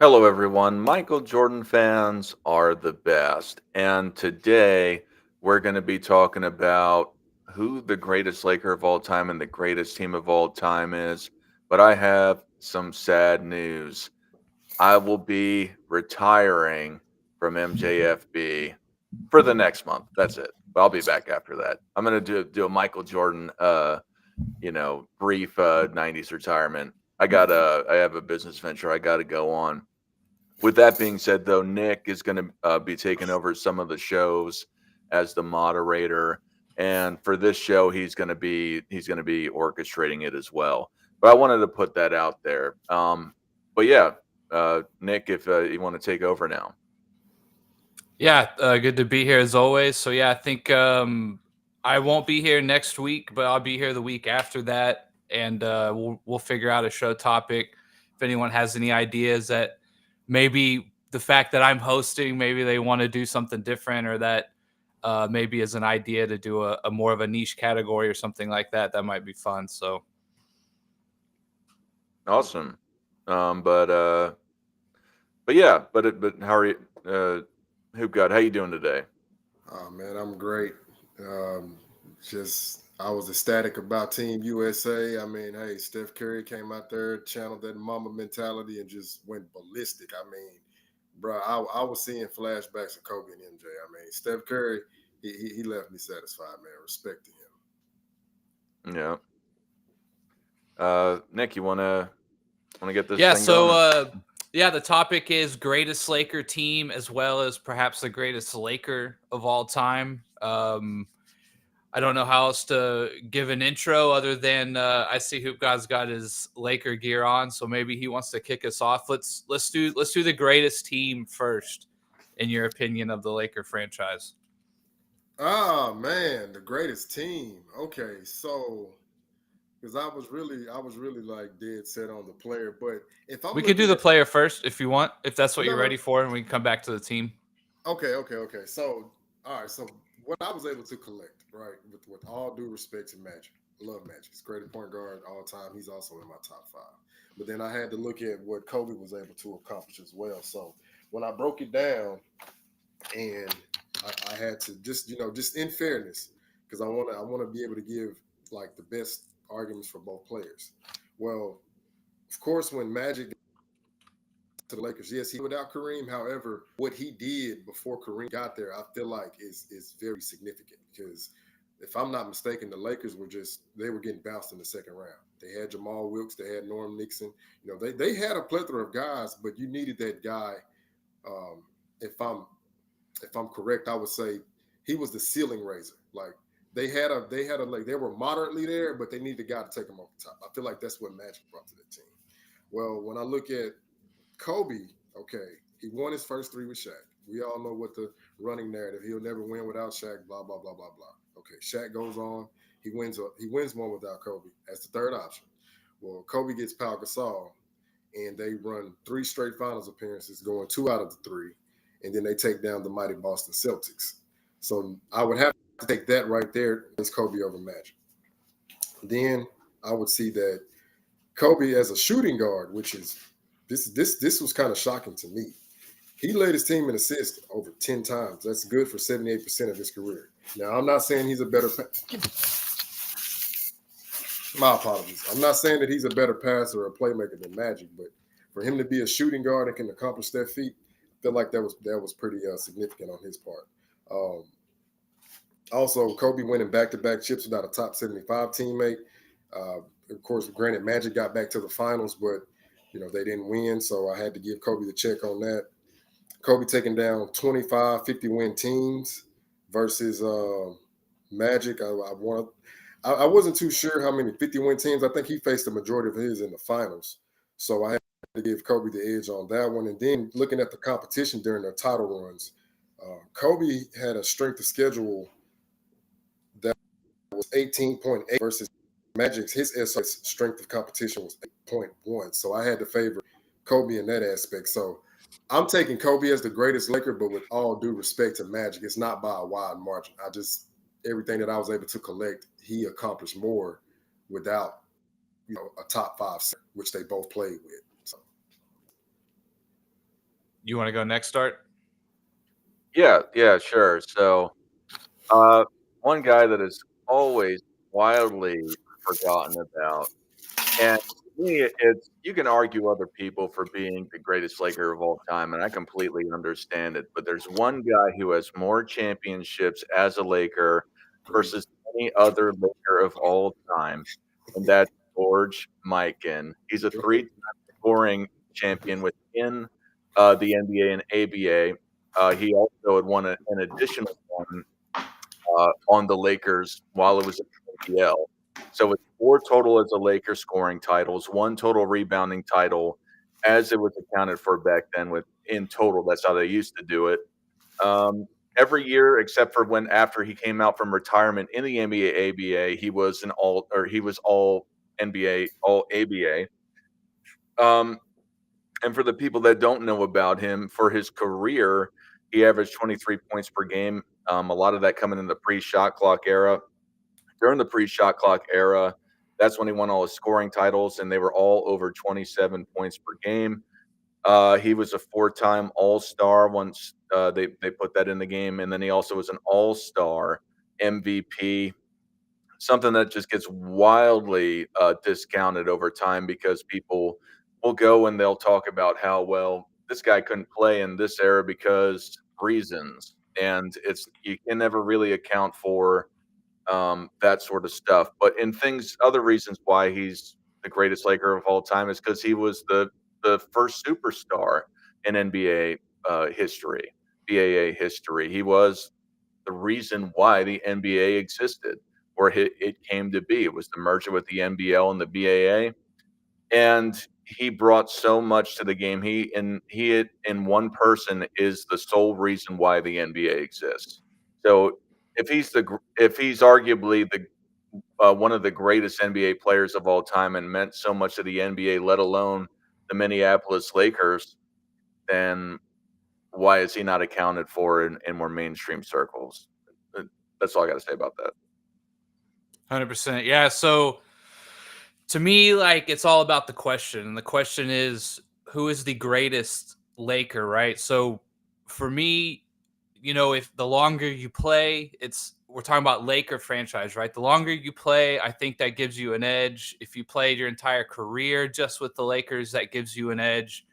Hello, everyone. Michael Jordan fans are the best. And today we're going to be talking about who the greatest Laker of all time and the greatest team of all time is. But I have some sad news. I will be retiring from MJFB for the next month. That's it. But I'll be back after that. I'm going to do a Michael Jordan, brief 90s retirement. I have a business venture I got to go on. With that being said, though, Nick is going to be taking over some of the shows as the moderator, and for this show, he's going to be orchestrating it as well. But I wanted to put that out there. But yeah, Nick, if you want to take over now. Yeah, good to be here as always. So yeah, I think I won't be here next week, but I'll be here the week after that, and we'll figure out a show topic. If anyone has any ideas that maybe the fact that I'm hosting, maybe they want to do something different, or that maybe as an idea to do a more of a niche category or something like that, that might be fun. So Awesome. Um, but uh, but yeah, but how are you, Hoop God? How you doing today? Oh man, I'm great. Just I was ecstatic about Team USA. I mean, hey, Steph Curry came out there, channeled that mama mentality, and just went ballistic. I mean, bro, I was seeing flashbacks of Kobe and MJ. I mean, Steph Curry, he left me satisfied, man. Respect to him. Yeah. Nick, you wanna get this yeah, thing so going? yeah, the topic is greatest Laker team as well as perhaps the greatest Laker of all time. I don't know how else to give an intro other than I see Hoop God's got his Laker gear on, so maybe he wants to kick us off. Let's do the greatest team first, in your opinion, of the Laker franchise. Ah man, the greatest team. Okay, so because I was really like dead set on the player, but if I'm We could do looking the at player first if you want, if that's what no you're no ready for, and we can come back to the team. okay. So, all right. So, what I was able to collect, right, with all due respect to Magic, love Magic. He's greatest point guard all time. He's also in my top five. But then I had to look at what Kobe was able to accomplish as well. So, when I broke it down, and I had to just in fairness, because I want to be able to give like the best arguments for both players. Well, of course, when Magic to the Lakers. Yes, he without Kareem. However, what he did before Kareem got there, I feel like is very significant because if I'm not mistaken, the Lakers were just they were getting bounced in the second round. They had Jamal Wilkes, they had Norm Nixon. You know, they had a plethora of guys, but you needed that guy. Um, if I'm correct, I would say he was the ceiling raiser. Like they had a like they were moderately there, but they needed a guy to take them over the top. I feel like that's what Magic brought to the team. Well, when I look at Kobe, okay, he won his first three with Shaq. We all know what the running narrative. He'll never win without Shaq. Blah blah blah blah blah. Okay, Shaq goes on. He wins one without Kobe as the third option. Well, Kobe gets Pau Gasol, and they run three straight finals appearances, going two out of the three, and then they take down the mighty Boston Celtics. So I would have to take that right there as Kobe over Magic. Then I would see that Kobe as a shooting guard, which is this was kind of shocking to me. He led his team in assists over 10 times. That's good for 78% of his career. Now, I'm not saying he's a better my apologies. I'm not saying that he's a better passer or a playmaker than Magic, but for him to be a shooting guard and can accomplish that feat, I feel like that was pretty significant on his part. Um, Also, Kobe winning back-to-back chips without a top 75 teammate. Uh, of course, granted, Magic got back to the finals, but they didn't win, so I had to give Kobe the check on that. Kobe taking down 25, 50-win teams versus Magic. I wasn't too sure how many 50-win teams. I think he faced the majority of his in the finals, so I had to give Kobe the edge on that one. And then looking at the competition during their title runs, Kobe had a strength of schedule that was 18.8 versus Magic's his SR strength of competition was 8.1. So I had to favor Kobe in that aspect. So I'm taking Kobe as the greatest Laker, but with all due respect to Magic, it's not by a wide margin. I just everything that I was able to collect, he accomplished more without a top five center, which they both played with. So You want to go next, Start? Yeah, sure. So, one guy that is always wildly forgotten about, and to me, it's you can argue other people for being the greatest Laker of all time, and I completely understand it. But there's one guy who has more championships as a Laker Agreed. versus any other Laker of all time, and that's George Mikan. He's a three-time scoring champion within the NBA and ABA. He also had won an additional one on the Lakers while it was in the ABL. So it's 4 total as a Laker scoring titles, 1 total rebounding title, as it was accounted for back then. With in total, that's how they used to do it. Um, every year, except for when after he came out from retirement in the NBA ABA, he was all NBA, all ABA. Um, and for the people that don't know about him, for his career, he averaged 23 points per game. A lot of that coming in the pre-shot clock era. During the pre-shot clock era, that's when he won all his scoring titles, and they were all over 27 points per game. He was a 4-time All-Star once they put that in the game, and then he also was an All-Star MVP. Something that just gets wildly discounted over time because people will go and they'll talk about how well this guy couldn't play in this era because reasons, and it's you can never really account for that sort of stuff. But in things, other reasons why he's the greatest Laker of all time is because he was the first superstar in NBA history, BAA history. He was the reason why the NBA existed, or it came to be. It was the merger with the NBL and the BAA, and he brought so much to the game. He in one person is the sole reason why the NBA exists. So if he's arguably the one of the greatest NBA players of all time and meant so much to the NBA, let alone the Minneapolis Lakers, then why is he not accounted for in more mainstream circles? That's all I got to say about that. 100%. Yeah. So to me, like, it's all about the question. And the question is, who is the greatest Laker, right? So for me, if the longer you play, we're talking about Laker franchise, right? The longer you play, I think that gives you an edge. If you played your entire career just with the Lakers, that gives you an edge.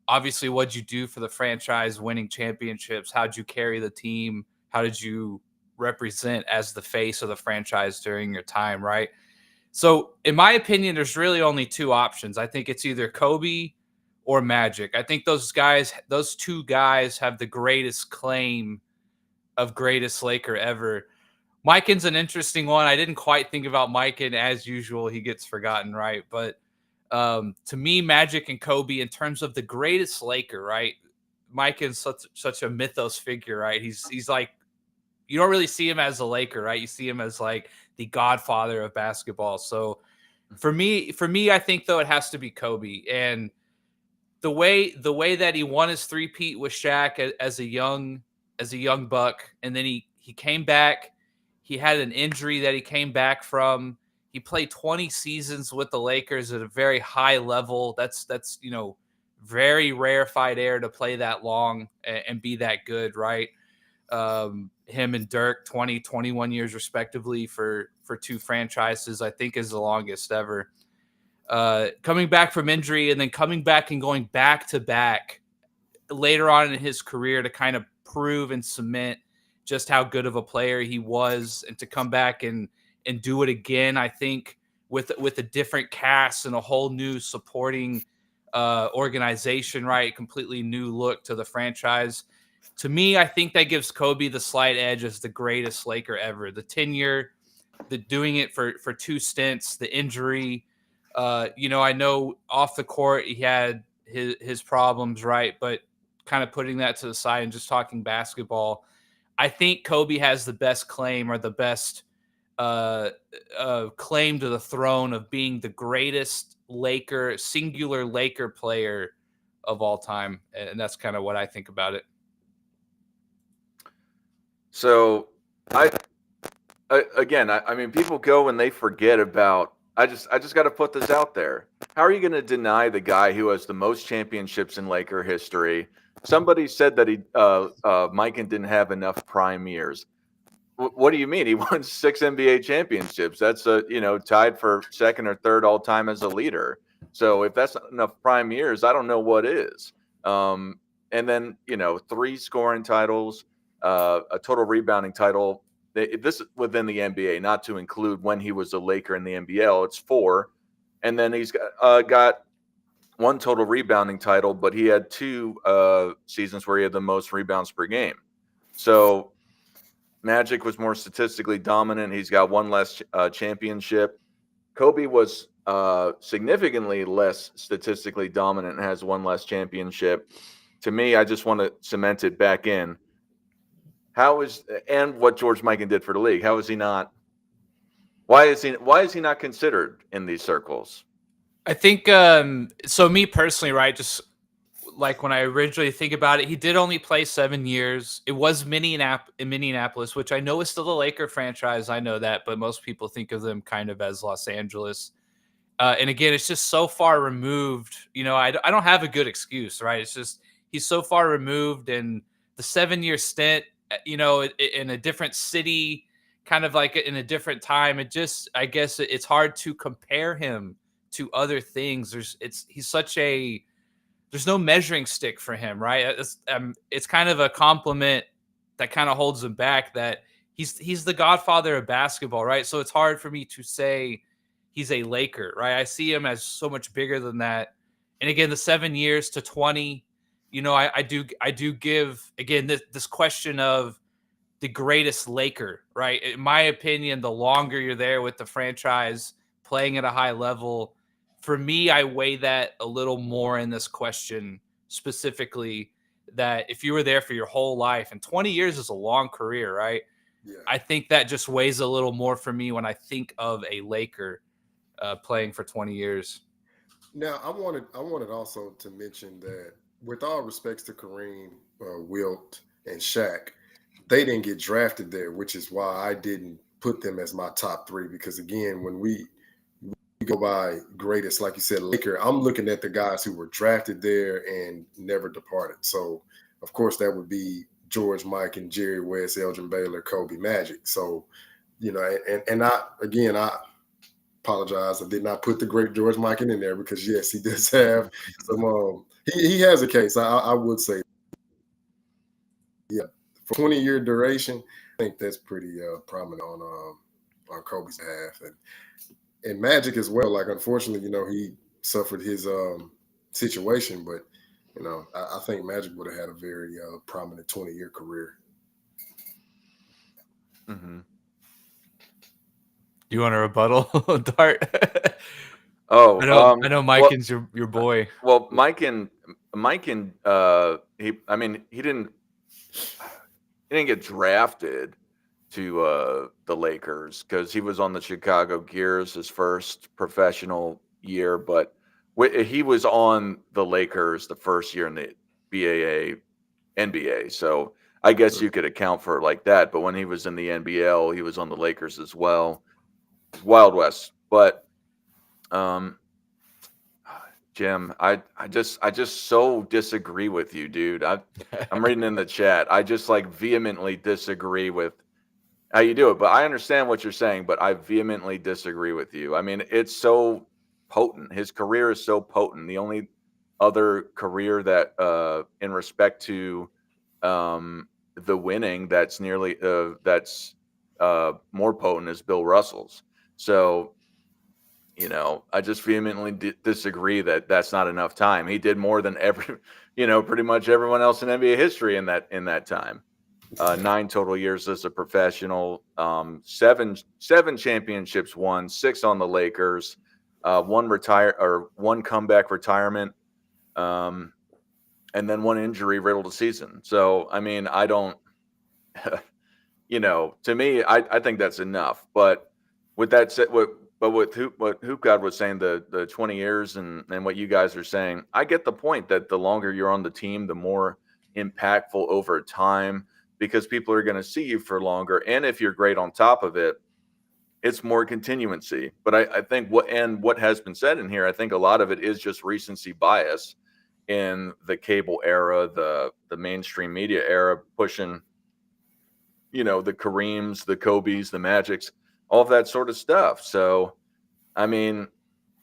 Obviously, what'd you do for the franchise, winning championships? How'd you carry the team? How did you represent as the face of the franchise during your time, right? So, in my opinion, there's really only two options. I think it's either Kobe or Magic. I think those two guys have the greatest claim of greatest Laker ever. Mikan's an interesting one. I didn't quite think about Mikan. As usual, he gets forgotten, right? But to me, Magic and Kobe, in terms of the greatest Laker, right? Mikan's such a mythos figure, right? He's like, you don't really see him as a Laker, right? You see him as like the godfather of basketball. So for me, I think though it has to be Kobe. And the way that he won his three-peat with Shaq as a young buck, and then he came back. He had an injury that he came back from. He played 20 seasons with the Lakers at a very high level. That's very rarefied air to play that long and be that good, right? Him and Dirk, 20, 21 years respectively for two franchises, I think is the longest ever. Coming back from injury and then coming back and going back to back later on in his career to kind of prove and cement just how good of a player he was, and to come back and do it again, I think with a different cast and a whole new supporting organization, right? Completely new look to the franchise. To me, I think that gives Kobe the slight edge as the greatest Laker ever. The tenure, the doing it for two stints, the injury. I know off the court he had his problems, right? But kind of putting that to the side and just talking basketball, I think Kobe has the best claim, or the best uh, claim to the throne of being the greatest singular Laker player of all time, and that's kind of what I think about it. So I again, I mean, people go and they forget about I just got to put this out there. How are you going to deny the guy who has the most championships in Laker history? Somebody said that Mikan didn't have enough prime years. What do you mean? He won 6 NBA championships. That's tied for second or third all time as a leader. So if that's not enough prime years, I don't know what is. And then 3 scoring titles, a total rebounding title. This is within the NBA, not to include when he was a Laker in the NBL. It's 4, and then he's got 1 total rebounding title, but he had 2 seasons where he had the most rebounds per game. So Magic was more statistically dominant. He's got 1 less championship. Kobe was significantly less statistically dominant and has 1 less championship. To me, I just want to cement it back in. And what George Mikan did for the league? How is he not? Why is he not considered in these circles? I think so. Me personally, right? Just like when I originally think about it, he did only play 7 years. It was in Minneapolis, which I know is still a Laker franchise. I know that, but most people think of them kind of as Los Angeles. And again, it's just so far removed. I don't have a good excuse, right? It's just he's so far removed, and the 7-year stint, in a different city, kind of like in a different time. I guess it's hard to compare him to other things. There's no measuring stick for him, right? It's kind of a compliment that kind of holds him back, that he's the godfather of basketball, right? So it's hard for me to say he's a Laker, right? I see him as so much bigger than that. And again, the 7 years to 20, I do give, again, this question of the greatest Laker, right? In my opinion, the longer you're there with the franchise, playing at a high level, for me, I weigh that a little more in this question specifically, that if you were there for your whole life, and 20 years is a long career, right? Yeah. I think that just weighs a little more for me when I think of a Laker playing for 20 years. Now, I wanted also to mention that, with all respects to Kareem, Wilt, and Shaq, they didn't get drafted there, which is why I didn't put them as my top 3. Because again, when we go by greatest, like you said, Laker, I'm looking at the guys who were drafted there and never departed. So, of course, that would be George, Mike, and Jerry West, Elgin Baylor, Kobe, Magic. So, and I apologize. I did not put the great George Mikan in there, because yes, he does have some. He has a case. I would say, yeah, for 20-year duration, I think that's pretty prominent on Kobe's behalf, and Magic as well. Like, unfortunately, he suffered his situation, but I think Magic would have had a very prominent 20-year career. Mm-hmm. You want a rebuttal, Dart? Oh, I know Mikan's your boy. Well, Mikan, he didn't get drafted to the Lakers because he was on the Chicago Gears his first professional year, but he was on the Lakers the first year in the BAA NBA. So I guess you could account for it like that. But when he was in the NBL, he was on the Lakers as well. Wild West. But Jim, I just so disagree with you, dude. I'm reading in the chat. I just vehemently disagree with how you do it. But I understand what you're saying, but I vehemently disagree with you. I mean, it's so potent. His career is so potent. The only other career that in respect to the winning that's nearly more potent is Bill Russell's. So, I just vehemently disagree that that's not enough time. He did more than pretty much everyone else in NBA history in that time. 9 total years as a professional, 7 championships won, 6 on the Lakers, 1 comeback retirement, and then 1 injury riddled season. So, I mean, I don't, to me, I think that's enough. But with that said, what Hoop God was saying, the 20 years and what you guys are saying, I get the point that the longer you're on the team, the more impactful over time, because people are going to see you for longer. And if you're great on top of it, it's more continuancy. But I think what has been said in here, I think a lot of it is just recency bias in the cable era, the mainstream media era, pushing, the Kareems, the Kobes, the Magics, all of that sort of stuff. So, I mean,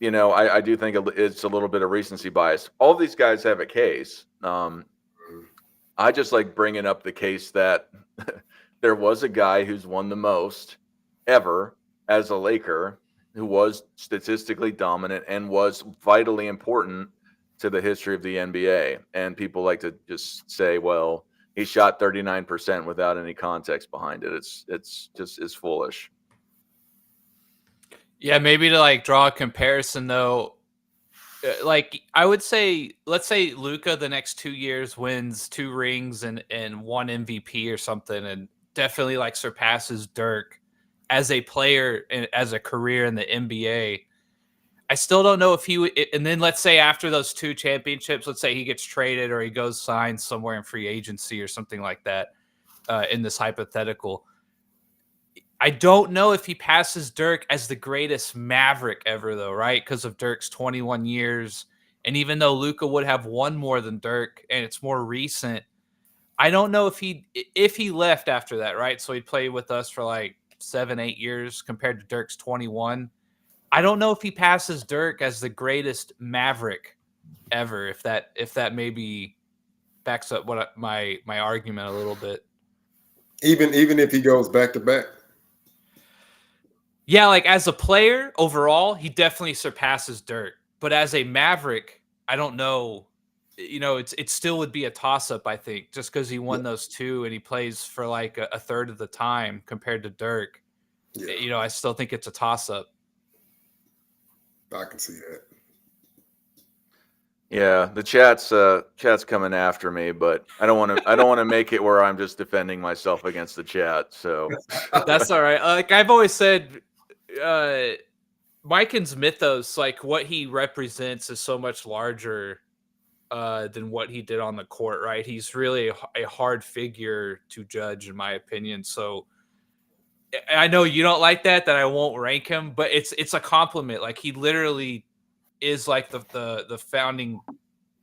I do think it's a little bit of recency bias. All these guys have a case. I just like bringing up the case that there was a guy who's won the most ever as a Laker, who was statistically dominant and was vitally important to the history of the NBA. And people like to just say, well, he shot 39% without any context behind it. It's foolish. Yeah, maybe to like draw a comparison though, like I would say, let's say Luka the next 2 years wins 2 rings and 1 MVP or something, and definitely like surpasses Dirk as a player and as a career in the NBA. I still don't know if he would. And then let's say after those 2 championships, let's say he gets traded or he goes signed somewhere in free agency or something like that. In this hypothetical, I don't know if he passes Dirk as the greatest Maverick ever, though, right? Because of Dirk's 21 years. And even though Luka would have won more than Dirk and it's more recent, I don't know if he left after that, right? So he'd play with us for like 7-8 years compared to Dirk's 21. I don't know if he passes Dirk as the greatest Maverick ever, if that maybe backs up what my argument a little bit. Even if he goes back to back. Yeah, like as a player overall, he definitely surpasses Dirk. But as a Maverick, I don't know. It still would be a toss up, I think, just because he won those 2 and he plays for like a third of the time compared to Dirk. Yeah. I still think it's a toss up. I can see that. Yeah, the chat's coming after me, but I don't want to make it where I'm just defending myself against the chat. So that's all right. Like I've always said, Mikan's mythos, like what he represents, is so much larger than what he did on the court. Right? He's really a hard figure to judge, in my opinion. So I know you don't like that I won't rank him, but it's a compliment. Like he literally is like the founding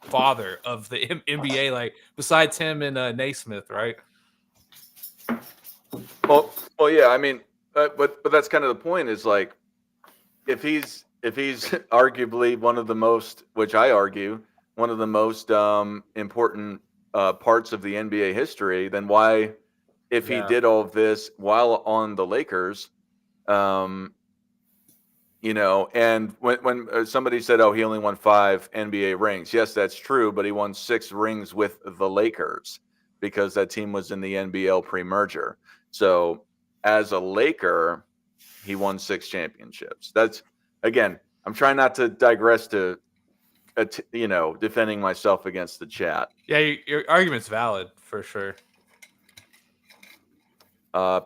father of the NBA, like besides him and Naismith, right? Well, yeah. I mean, but that's kind of the point. Is like if he's arguably one of the most, which I argue, one of the most important parts of the NBA history, then why, if he did all of this while on the Lakers, and when somebody said, "Oh, he only won 5 NBA rings," yes, that's true, but he won 6 rings with the Lakers because that team was in the NBL pre-merger. So, as a Laker, he won 6 championships. That's, again, I'm trying not to digress to, defending myself against the chat. Yeah, your argument's valid for sure.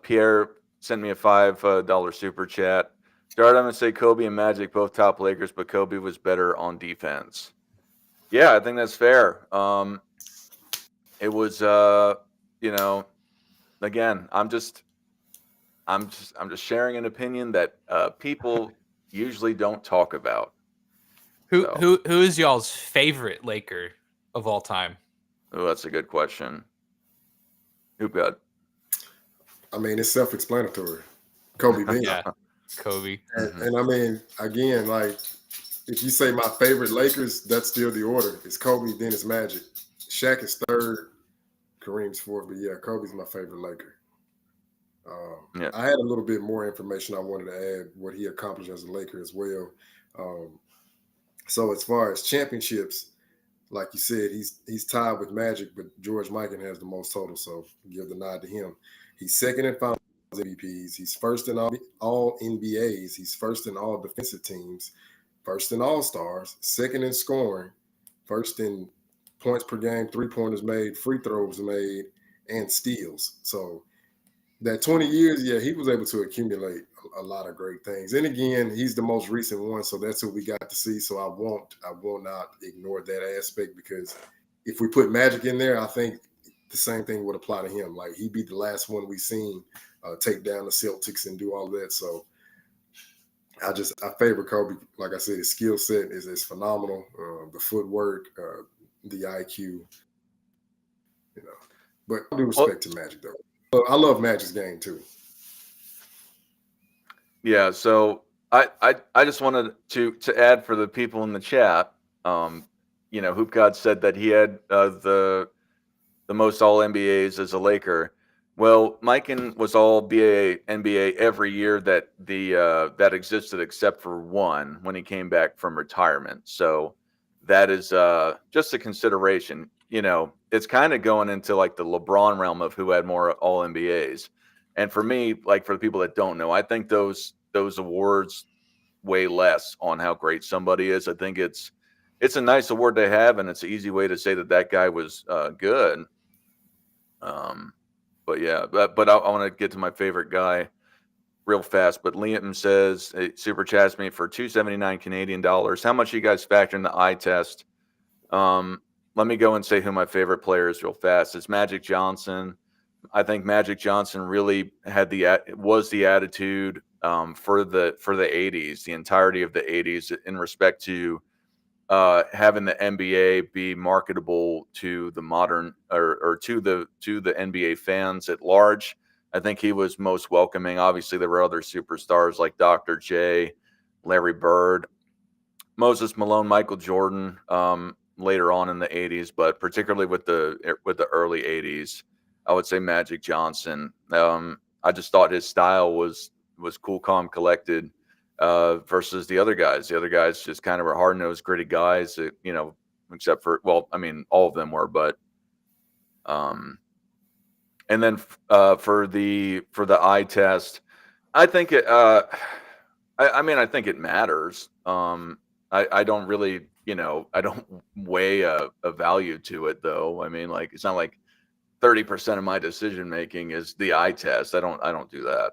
Pierre sent me a $5 super chat. Dart, I'm going to say Kobe and Magic, both top Lakers, but Kobe was better on defense. Yeah, I think that's fair. It was, again, I'm just sharing an opinion that people usually don't talk about. Who is y'all's favorite Laker of all time? Oh, that's a good question. Who got? I mean, it's self-explanatory. Kobe Bean. Yeah, Kobe. And I mean, again, like if you say my favorite Lakers, that's still the order. It's Kobe, then it's Magic. Shaq is 3rd, Kareem's 4th, but yeah, Kobe's my favorite Laker. I had a little bit more information I wanted to add, what he accomplished as a Laker as well. So as far as championships, like you said, he's tied with Magic, but George Mikan has the most total, so give the nod to him. He's 2nd in Finals MVPs. He's 1st in all NBAs. He's 1st in all defensive teams. 1st in All-Stars. 2nd in scoring. 1st in points per game, 3-pointers made, free throws made, and steals. So that 20 years, yeah, he was able to accumulate a lot of great things. And again, he's the most recent one, so that's what we got to see. So I will not ignore that aspect, because if we put Magic in there, I think the same thing would apply to him. Like, he'd be the last one we seen take down the Celtics and do all that. So I favor Kobe. Like I said, his skill set is phenomenal. The footwork, the IQ, you know. But I do Well, respect to Magic though. I love Magic's game too. yeah. So I just wanted to add for the people in the chat. Hoop God said that he had the most All NBAs as a Laker. Well, Mikan was All NBA every year that that existed except for one when he came back from retirement. So that is just a consideration. It's kind of going into like the LeBron realm of who had more All NBAs. And for me, like for the people that don't know, I think those awards weigh less on how great somebody is. I think it's a nice award to have, and it's an easy way to say that guy was good. But yeah, but I want to get to my favorite guy real fast. But Liam says, super chats me for $279 Canadian dollars. How much you guys factor in the eye test? Let me go and say who my favorite player is real fast. It's Magic Johnson. I think Magic Johnson really was the attitude for the 80s, the entirety of the 80s in respect to having the NBA be marketable to the modern or to the NBA fans at large. I think he was most welcoming. Obviously, there were other superstars like Dr. J, Larry Bird, Moses Malone, Michael Jordan later on in the 80s, but particularly with the early 80s, I would say Magic Johnson. I just thought his style was cool, calm, collected versus the other guys. The other guys just kind of were hard-nosed, gritty guys that, except for, well, I mean, all of them were, but and then for the eye test, I think it I think it matters. I don't really, I don't weigh a value to it though. I mean, like, it's not like 30% of my decision making is the eye test. I don't do that.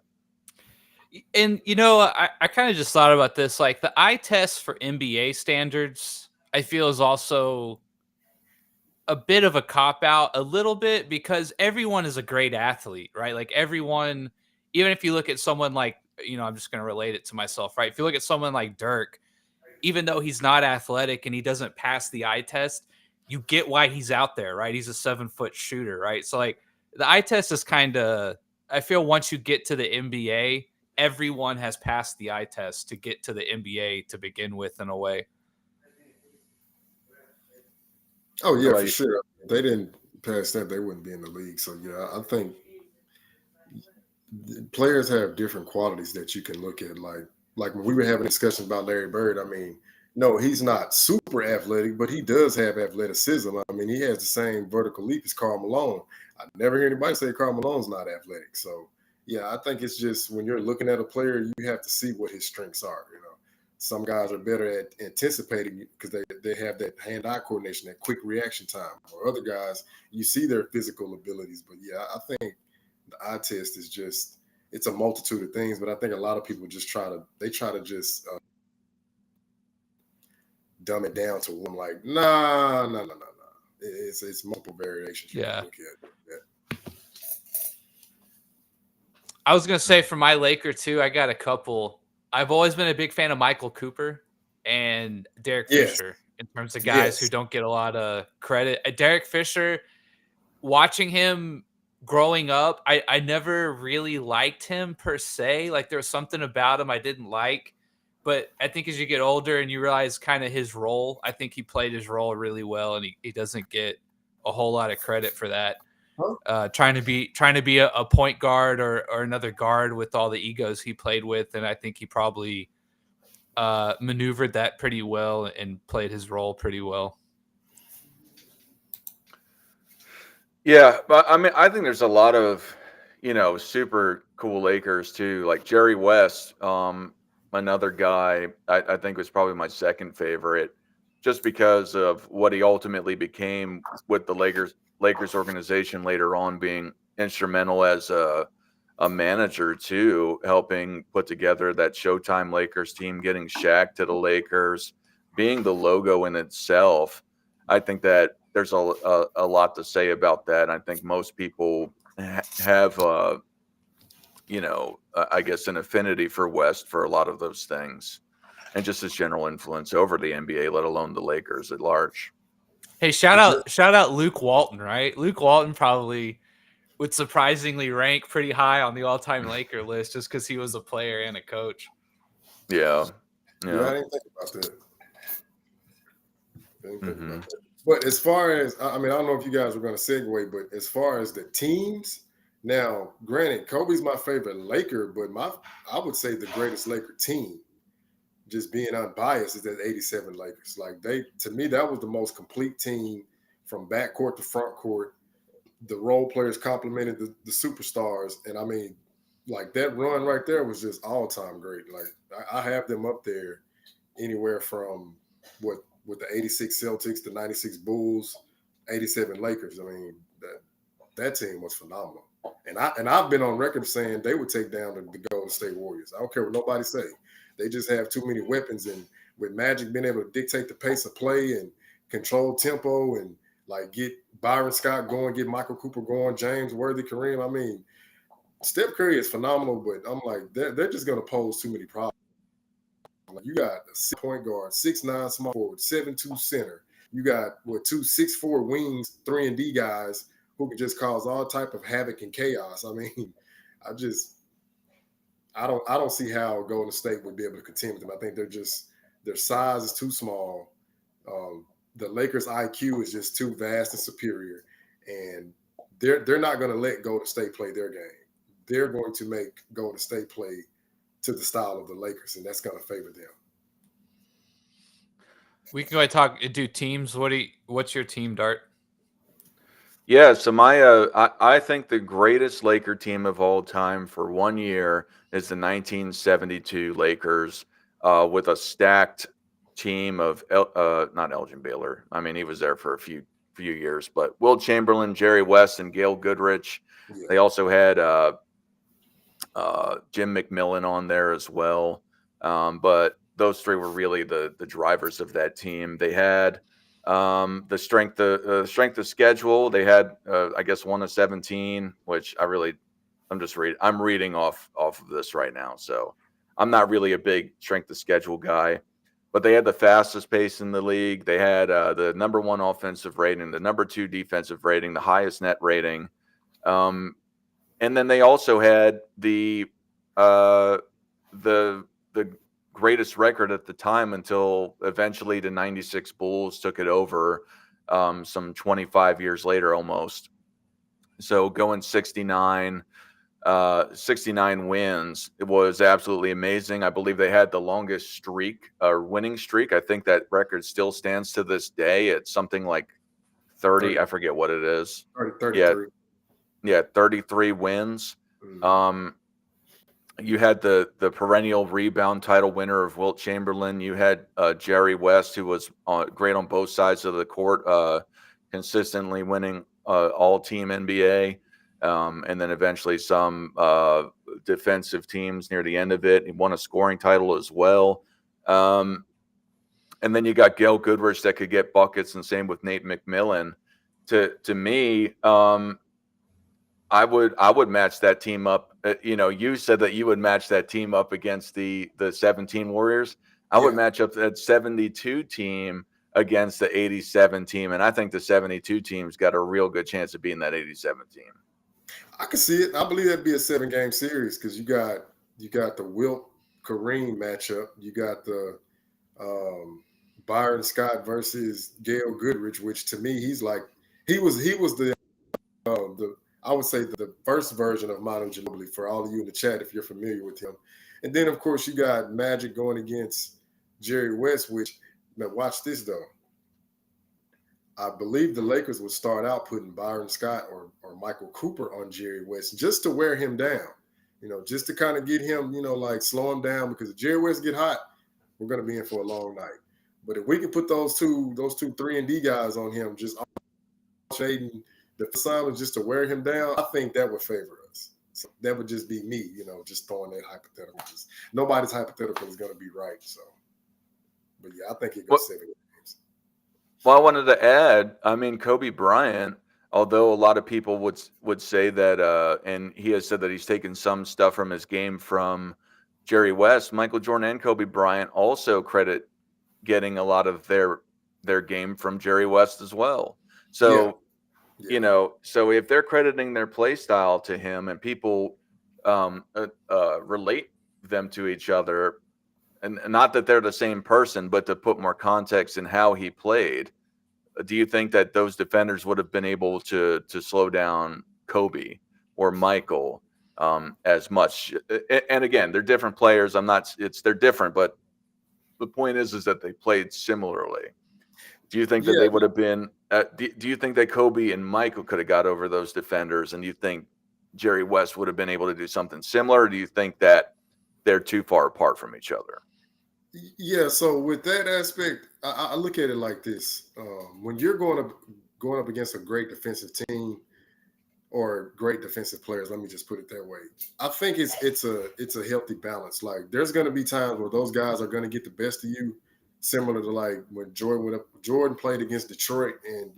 And I kind of just thought about this. Like the eye test for NBA standards, I feel is also a bit of a cop out, a little bit, because everyone is a great athlete, right? Like everyone, even if you look at someone like, I'm just going to relate it to myself, right? If you look at someone like Dirk, even though he's not athletic and he doesn't pass the eye test, you get why he's out there, right? He's a 7-foot shooter, right? So like the eye test is kind of, I feel once you get to the NBA, everyone has passed the eye test to get to the NBA to begin with, in a way. Oh yeah, for sure. If they didn't pass that, they wouldn't be in the league. So yeah, I think players have different qualities that you can look at. Like when we were having a discussion about Larry Bird, I mean, no, he's not super athletic, but he does have athleticism. I mean, he has the same vertical leap as Karl Malone. I never hear anybody say Karl Malone's not athletic. So yeah, I think it's just when you're looking at a player, you have to see what his strengths are. Some guys are better at anticipating because they have that hand-eye coordination, that quick reaction time. Or other guys, you see their physical abilities. But yeah, I think the eye test is just, it's a multitude of things. But I think a lot of people just try to just dumb it down to one. Like, nah. It's multiple variations. Yeah. Look at. I was gonna say for my Laker too, I got a couple. I've always been a big fan of Michael Cooper and Derek Fisher in terms of guys who don't get a lot of credit. Derek Fisher, watching him growing up, I never really liked him per se. Like there was something about him I didn't like. But I think as you get older and you realize kind of his role, I think he played his role really well, and he doesn't get a whole lot of credit for that. Trying to be a point guard or another guard with all the egos he played with, and I think he probably maneuvered that pretty well and played his role pretty well. Yeah, but I mean, I think there's a lot of, super cool Lakers too, like Jerry West, another guy I think was probably my second favorite, just because of what he ultimately became with the Lakers organization later on, being instrumental as a manager too, helping put together that Showtime Lakers team, getting Shaq to the Lakers, being the logo in itself. I think that there's a lot to say about that. I think most people have I guess an affinity for West for a lot of those things, and just his general influence over the NBA, let alone the Lakers at large. Hey, shout out Luke Walton, right? Luke Walton probably would surprisingly rank pretty high on the all-time Laker list just because he was a player and a coach. Yeah. Yeah, I didn't think about that. But as far as, I mean, I don't know if you guys were going to segue, but as far as the teams, now, granted, Kobe's my favorite Laker, but I would say the greatest Laker team, just being unbiased, is that 87 Lakers. Like, to me, that was the most complete team from backcourt to front court. The role players complemented the superstars. And I mean, like, that run right there was just all-time great. Like, I have them up there anywhere from with the 86 Celtics, the 96 Bulls, 87 Lakers. I mean, that team was phenomenal. And I've been on record saying they would take down the Golden State Warriors. I don't care what nobody say. They just have too many weapons, and with Magic being able to dictate the pace of play and control tempo and like get Byron Scott going, get Michael Cooper going, James Worthy, Kareem. I mean, Steph Curry is phenomenal, but I'm like, they're just going to pose too many problems. Like, you got a point guard, 6'9" small forward, 7'2" center. You got 2 6'4" wings, 3 and D guys who can just cause all type of havoc and chaos. I mean, I don't see how Golden State would be able to contend with them. I think their size is too small. The Lakers' IQ is just too vast and superior, and they're not going to let Golden State play their game. They're going to make Golden State play to the style of the Lakers, and that's going to favor them. We can go ahead and do teams. What's your team, Dart? Yeah, so I think the greatest Laker team of all time for 1 year is the 1972 Lakers, with a stacked team of not Elgin Baylor. I mean, he was there for a few years, but Wilt Chamberlain, Jerry West, and Gail Goodrich. Yeah. They also had Jim McMillan on there as well, but those three were really the drivers of that team. They had the strength of schedule. They had I guess 1 of 17, which I'm reading off of this right now, so I'm not really a big strength of schedule guy. But they had the fastest pace in the league. They had the number 1 offensive rating, the number 2 defensive rating, the highest net rating, and then they also had the greatest record at the time until eventually the 96 Bulls took it over some 25 years later almost. So going 69 wins, it was absolutely amazing. I believe they had the longest winning streak. I think that record still stands to this day. It's something like 30. I forget what it is. 33. Yeah, 33 wins. You had the perennial rebound title winner of Wilt Chamberlain. You had Jerry West, who was great on both sides of the court, consistently winning all-team NBA, and then eventually some defensive teams near the end of it. He won a scoring title as well. And then you got Gail Goodrich that could get buckets, and same with Nate McMillan. To me, I would match that team up. You said that you would match that team up against the 17 Warriors. I would match up that 72 team against the 87 team, and I think the 72 team's got a real good chance of beating that 87 team. I can see it. I believe that'd be a 7-game series because you got the Wilt Kareem matchup. You got the Byron Scott versus Gail Goodrich, which to me he was the I would say the first version of Manu Ginobili for all of you in the chat if you're familiar with him. And then, of course, you got Magic going against Jerry West, now watch this, though. I believe the Lakers would start out putting Byron Scott or Michael Cooper on Jerry West just to wear him down, just to kind of get him, like slow him down, because if Jerry West get hot, we're going to be in for a long night. But if we can put those two 3 and D guys on him, just shading the assignment just to wear him down, I think that would favor us. So that would just be me, just throwing that hypothetical. Nobody's hypothetical is going to be right. So, but yeah, I think it goes 7 games. Well, I wanted to add, I mean, Kobe Bryant although a lot of people would say that, and he has said that he's taken some stuff from his game from Jerry West, Michael Jordan and Kobe Bryant also credit getting a lot of their game from Jerry West as well. So, so if they're crediting their play style to him and people relate them to each other, and not that they're the same person, but to put more context in how he played, do you think that those defenders would have been able to slow down Kobe or Michael as much? And again, they're different players. They're different, but the point is that they played similarly. Do you think that they would have been? Do you think that Kobe and Michael could have got over those defenders, and do you think Jerry West would have been able to do something similar? Or do you think that they're too far apart from each other? Yeah, so with that aspect, I look at it like this: when you're going up against a great defensive team or great defensive players, let me just put it that way. I think it's a healthy balance. Like there's going to be times where those guys are going to get the best of you, similar to like when Jordan played against Detroit, and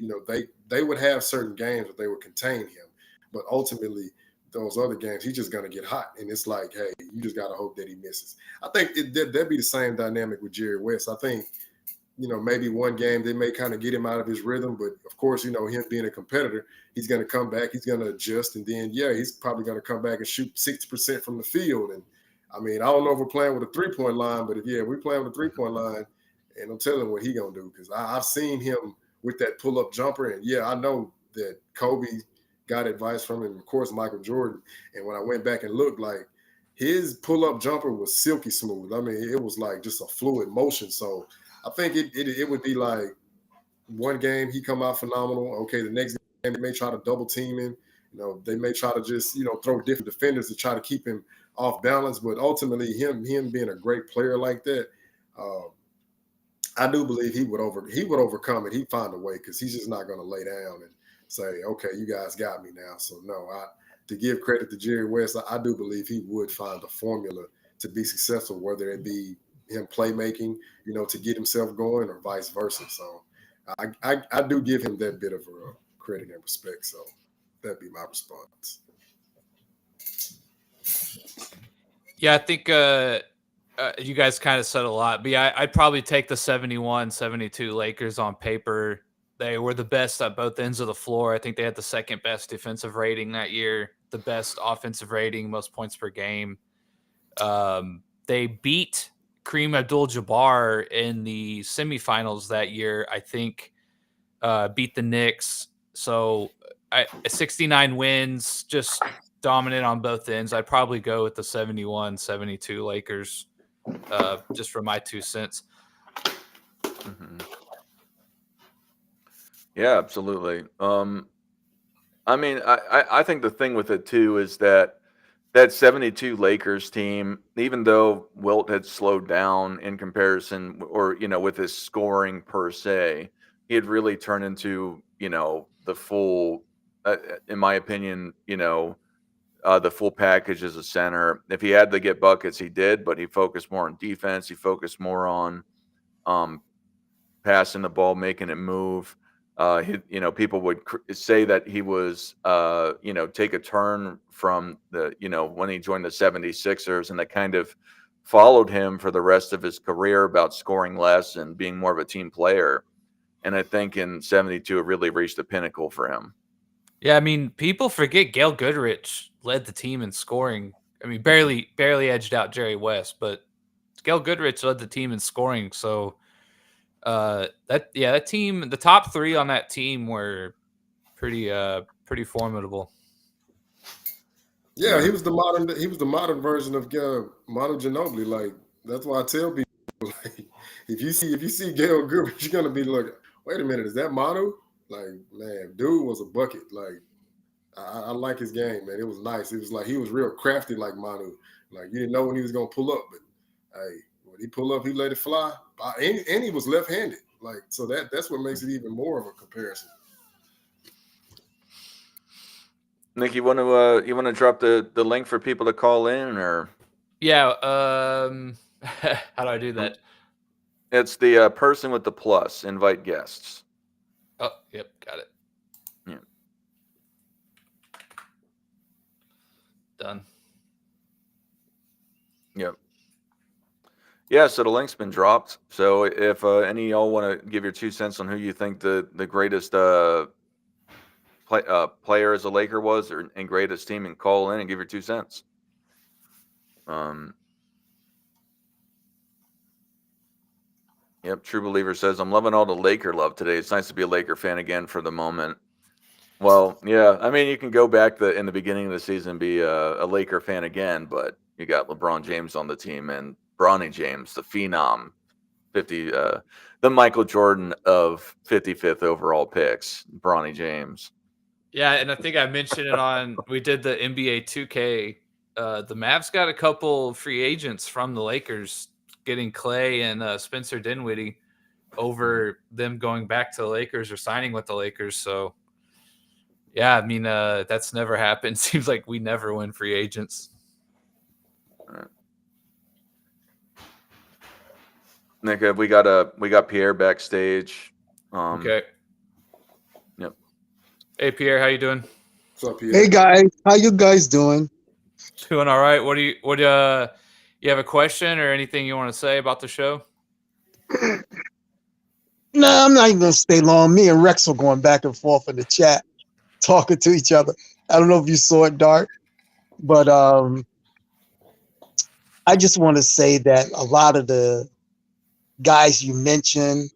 they would have certain games that they would contain him, but ultimately those other games, he's just going to get hot. And it's like, hey, you just got to hope that he misses. I think that'd be the same dynamic with Jerry West. I think, maybe one game they may kind of get him out of his rhythm. But, of course, him being a competitor, he's going to come back. He's going to adjust. And then, he's probably going to come back and shoot 60% from the field. And, I mean, I don't know if we're playing with a three-point line, but if we're playing with a three-point line, and I'm telling what he going to do. Because I've seen him with that pull-up jumper. And, I know that Kobe – got advice from him, of course, Michael Jordan. And when I went back and looked, like his pull-up jumper was silky smooth. I mean, it was like just a fluid motion. So I think it would be like one game he come out phenomenal. Okay, the next game they may try to double team him. They may try to just throw different defenders to try to keep him off balance. But ultimately, him being a great player like that, I do believe he would overcome it. He'd find a way because he's just not going to lay down and say, okay, you guys got me now. So no, to give credit to Jerry West, I do believe he would find a formula to be successful, whether it be him playmaking, to get himself going, or vice versa. So I do give him that bit of a credit and respect. So that'd be my response. Yeah, I think you guys kind of said a lot, but I'd probably take the 71-72 Lakers on paper. They were the best at both ends of the floor. I think they had the second best defensive rating that year, the best offensive rating, most points per game. They beat Kareem Abdul-Jabbar in the semifinals that year, I think, beat the Knicks. So 69 wins, just dominant on both ends. I'd probably go with the 71-72 Lakers, just for my 2 cents. Mm-hmm. Yeah, absolutely. I mean, I think the thing with it too is that 72 Lakers team, even though Wilt had slowed down in comparison, or with his scoring per se, he had really turned into the full, in my opinion, the full package as a center. If he had to get buckets, he did, but he focused more on defense. He focused more on passing the ball, making it move. People would say that he was, take a turn from the, when he joined the 76ers, and that kind of followed him for the rest of his career about scoring less and being more of a team player. And I think in 72, it really reached the pinnacle for him. Yeah, I mean, people forget Gail Goodrich led the team in scoring. I mean, barely edged out Jerry West, but Gail Goodrich led the team in scoring. So that team, the top three on that team were pretty formidable. Yeah, he was the modern version of Manu Ginobili. Like that's why I tell people, like, if you see Gail Goodrich, you're gonna be like, wait a minute, is that Manu? Like, man, dude was a bucket. Like, I like his game, man. It was nice. It was like he was real crafty, like Manu. Like you didn't know when he was gonna pull up, but hey, when he pull up, he let it fly. And he was left-handed. Like, so that's what makes it even more of a comparison. Nick, you want to drop the link for people to call in, or? Yeah. How do I do that? It's the person with the plus. Invite guests. Oh, yep, got it. Yeah. Done. Yep. Yeah, so the link's been dropped. So if any of y'all want to give your 2 cents on who you think the greatest player as a Laker was, and greatest team, and call in and give your 2 cents. Yep, True Believer says, I'm loving all the Laker love today. It's nice to be a Laker fan again for the moment. Well, yeah, I mean, you can go back in the beginning of the season and be a Laker fan again, but you got LeBron James on the team, and Bronny James, the phenom, the Michael Jordan of 55th overall picks, Bronny James. Yeah, and I think I mentioned it we did the NBA 2K. The Mavs got a couple free agents from the Lakers, getting Clay and Spencer Dinwiddie over them going back to the Lakers or signing with the Lakers. So, yeah, I mean, that's never happened. Seems like we never win free agents. Nick, we got Pierre backstage. Okay. Yep. Hey, Pierre, how you doing? What's up, Pierre? Hey guys, how you guys doing? Doing all right. You have a question or anything you want to say about the show? No, I'm not even gonna stay long. Me and Rex are going back and forth in the chat, talking to each other. I don't know if you saw it, Dart, but I just want to say that a lot of the guys you mentioned,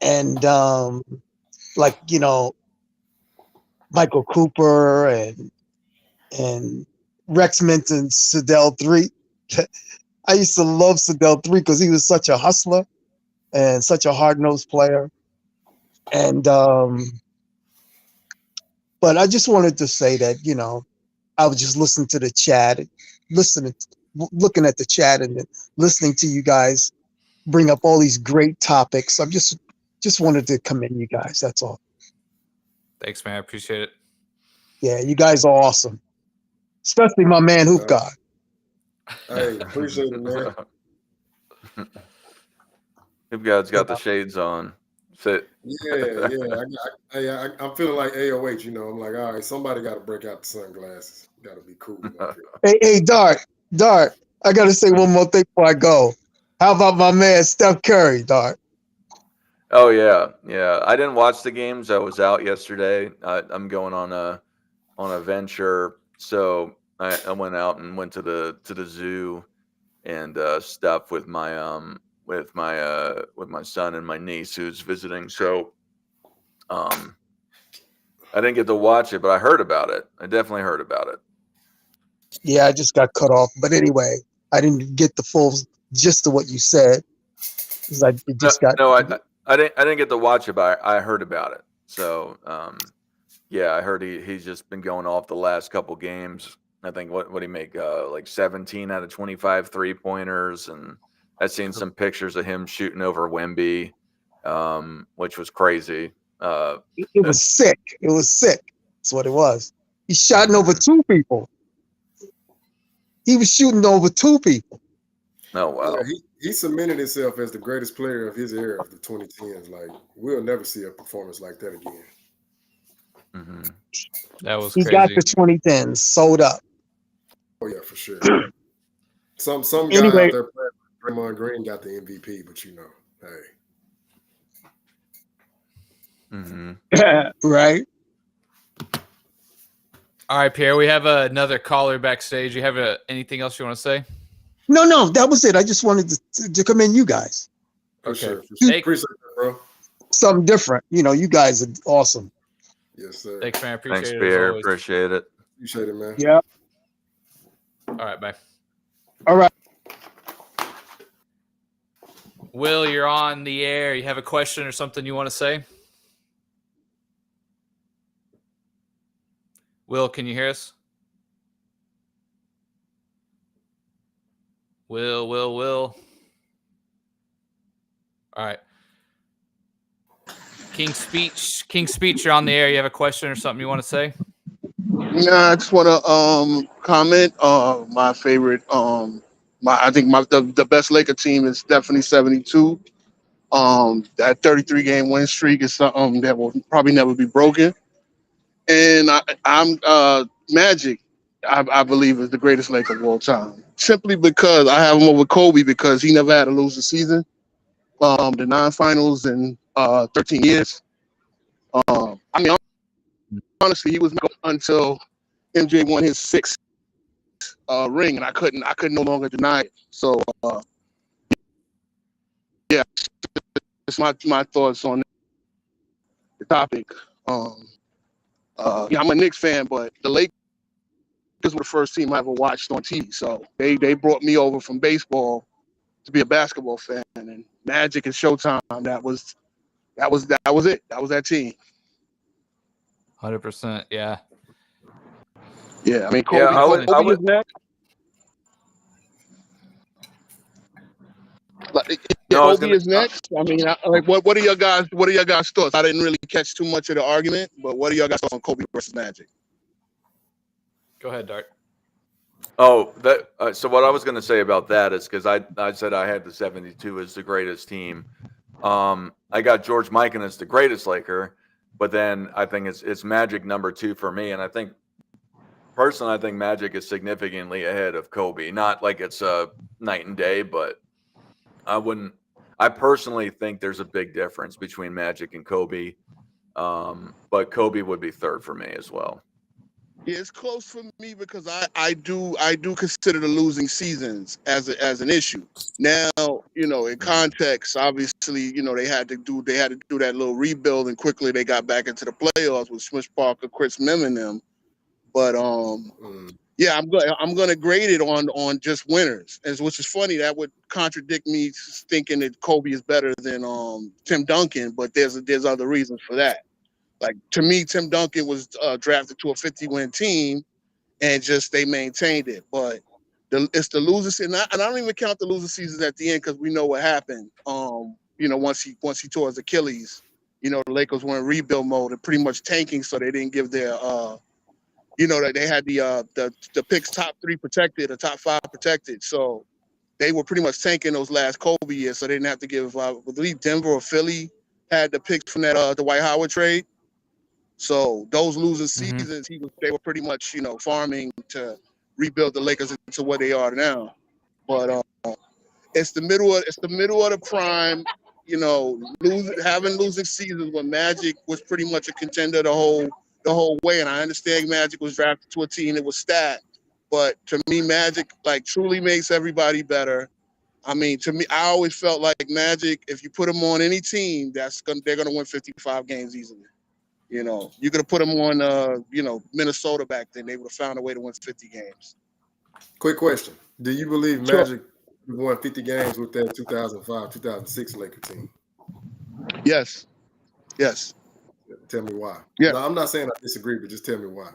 and like Michael Cooper and Rex mentioned Sedell 3. I used to love Sedell 3 because he was such a hustler and such a hard-nosed player. And but I just wanted to say that, I was just listening to the chat, looking at the chat and then listening to you guys bring up all these great topics. I'm just wanted to commend you guys. That's all. Thanks, man. I appreciate it. Yeah, you guys are awesome. Especially my man Hoop God. Hey, appreciate it, man. Hoop God's got the shades on. Sit. Yeah. I'm feeling like AOH. I'm like, all right, somebody got to break out the sunglasses. Got to be cool. Hey, Dart. I got to say one more thing before I go. How about my man Steph Curry, Dart? Oh yeah. I didn't watch the games. I was out yesterday. I'm going on a venture, so I went out and went to the zoo and stuff with my son and my niece who's visiting. So I didn't get to watch it, but I heard about it. I definitely heard about it. Yeah, I just got cut off. But anyway, I didn't get the full gist of what you said. I didn't get to watch it, but I heard about it. So yeah, I heard he's just been going off the last couple games. I think what he make like 17 out of 25 3-pointers, and I've seen some pictures of him shooting over Wemby, which was crazy. It was sick. That's what it was. He shot over 2 people. He was shooting over 2 people. Oh wow! Yeah, he cemented himself as the greatest player of his era of the 2010s. Like, we'll never see a performance like that again. Mm-hmm. That was he crazy. got the 2010s sold up. Oh yeah, for sure. Some guy Anyway, out there playing, Draymond Green got the MVP, but hey. Mm-hmm. Right. All right, Pierre, we have another caller backstage. You have anything else you want to say? No, that was it. I just wanted to commend you guys. For sure. Hey. Appreciate that, bro. Something different. You guys are awesome. Yes, sir. Thanks, man. I appreciate Thanks, it. Pierre. As always. Appreciate it. Appreciate it, man. Yeah. All right, bye. All right. Will, you're on the air. You have a question or something you want to say? Will, can you hear us? Will. All right. King's Speech, you're on the air. You have a question or something you want to say? Yeah, I just want to comment. My favorite, I think the best Laker team is definitely 72. That 33 game win streak is something that will probably never be broken. And I'm Magic. I believe is the greatest Laker of all time. Simply because I have him over Kobe because he never had a losing season. The 9 finals in 13 years. I mean, honestly, he was not until MJ won his sixth ring, and I couldn't no longer deny it. So yeah, it's my thoughts on the topic. Yeah, I'm a Knicks fan, but the Lakers were the first team I ever watched on TV. So they brought me over from baseball to be a basketball fan, and Magic and Showtime. That was it. That was that team. 100%. Yeah. Yeah, I mean, Yeah, I would- is next. Like, No, I was Kobe gonna- is next. I mean, what are your guys' thoughts? I didn't really catch too much of the argument, but what are your guys' thoughts on Kobe versus Magic? Go ahead, Dart. Oh, that. So what I was going to say about that is because I said I had the 72 as the greatest team. I got George Mikan as the greatest Laker, but then I think it's Magic number 2 for me, and I think Magic is significantly ahead of Kobe. Not like it's a night and day, but I personally think there's a big difference between Magic and Kobe. But Kobe would be third for me as well. Yeah, it's close for me because I do consider the losing seasons as an issue. Now, in context, obviously, they had to do that little rebuild, and quickly they got back into the playoffs with Smush Parker, Chris Mim, and them. But yeah, I'm gonna grade it on just winners, which is funny. That would contradict me thinking that Kobe is better than Tim Duncan, but there's other reasons for that. Like, to me, Tim Duncan was drafted to a 50-win team, and just they maintained it. But it's the losing season, and I don't even count the losing seasons at the end because we know what happened. Once he tore his Achilles, the Lakers were in rebuild mode and pretty much tanking, so they didn't give their that they had the picks top 3 protected or top 5 protected, so they were pretty much tanking those last Kobe years, so they didn't have to give. I believe Denver or Philly had the picks from that Dwight Howard trade. So those losing seasons, they were pretty much farming to rebuild the Lakers into what they are now. But it's the middle of the prime. Having losing seasons when Magic was pretty much a contender the whole way. And I understand Magic was drafted to a team that was stacked, but to me, Magic truly makes everybody better. I mean, to me, I always felt like Magic, if you put them on any team, they're gonna win 55 games easily. You could have put them on, Minnesota back then. They would have found a way to win 50 games. Quick question: do you believe Sure. Magic won 50 games with that 2005-2006 Laker team? Yes. Tell me why. Yeah. No, I'm not saying I disagree, but just tell me why.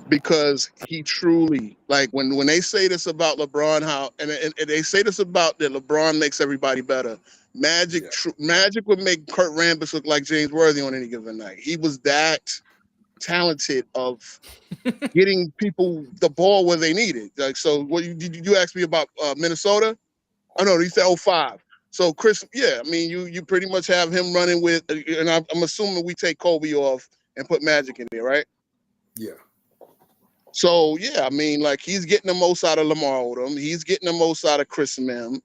Because he truly, when they say this about LeBron, and they say this about that LeBron makes everybody better. Magic would make Kurt Rambis look like James Worthy on any given night. He was that talented of getting people the ball where they needed. So what did you ask me about Minnesota? Oh no, you said 05. So Chris, yeah, I mean you pretty much have him running with, and I'm assuming we take Kobe off and put Magic in there, right? Yeah. So yeah, I mean, he's getting the most out of Lamar Odom. He's getting the most out of Chris Mim.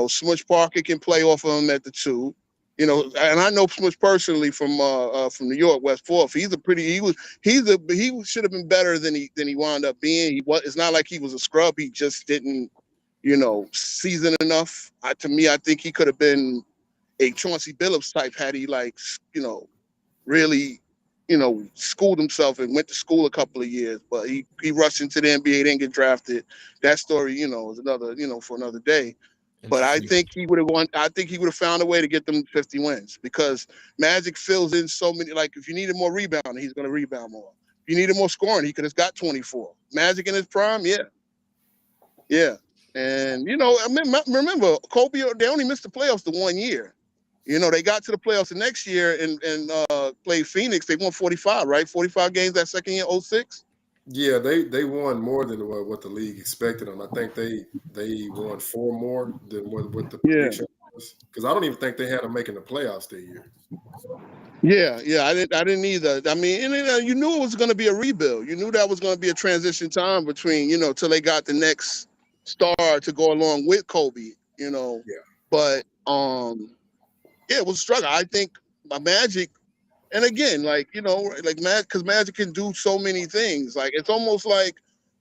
Smush Parker can play off of him at the 2. And I know Smush personally from New York, West 4th. He should have been better than he wound up being. It's not like he was a scrub. He just didn't, season enough. To me, I think he could have been a Chauncey Billups type had he really, schooled himself and went to school a couple of years, but he rushed into the NBA, didn't get drafted. That story, is another, for another day. But I think he would have won. I think he would have found a way to get them 50 wins because Magic fills in so many. If you needed more rebounding, he's going to rebound more. If you needed more scoring, he could have got 24. Magic in his prime, yeah. And remember Kobe. They only missed the playoffs the 1 year. They got to the playoffs the next year and played Phoenix. They won 45, right? 45 games that second year, 06. Yeah, they won more than what the league expected them. I think they won 4 more than what the prediction because I don't even think they had them making the playoffs that year. Yeah, I didn't either. I mean, and you knew it was going to be a rebuild. You knew that was going to be a transition time between, till they got the next star to go along with Kobe. Yeah. But yeah, it was a struggle. I think my Magic, and again, because Magic can do so many things. Like it's almost like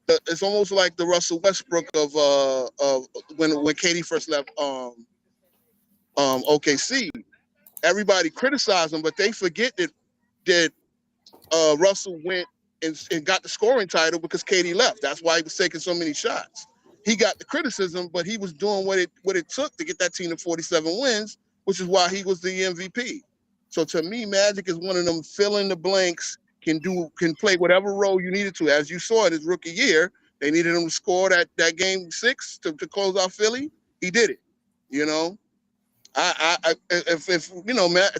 the Russell Westbrook of when KD first left OKC. Everybody criticized him, but they forget that Russell went and got the scoring title because KD left. That's why he was taking so many shots. He got the criticism, but he was doing what it took to get that team to 47 wins, which is why he was the MVP. So to me, Magic is one of them fill in the blanks, can play whatever role you needed to. As you saw in his rookie year, they needed him to score that game 6 to close out Philly. He did it.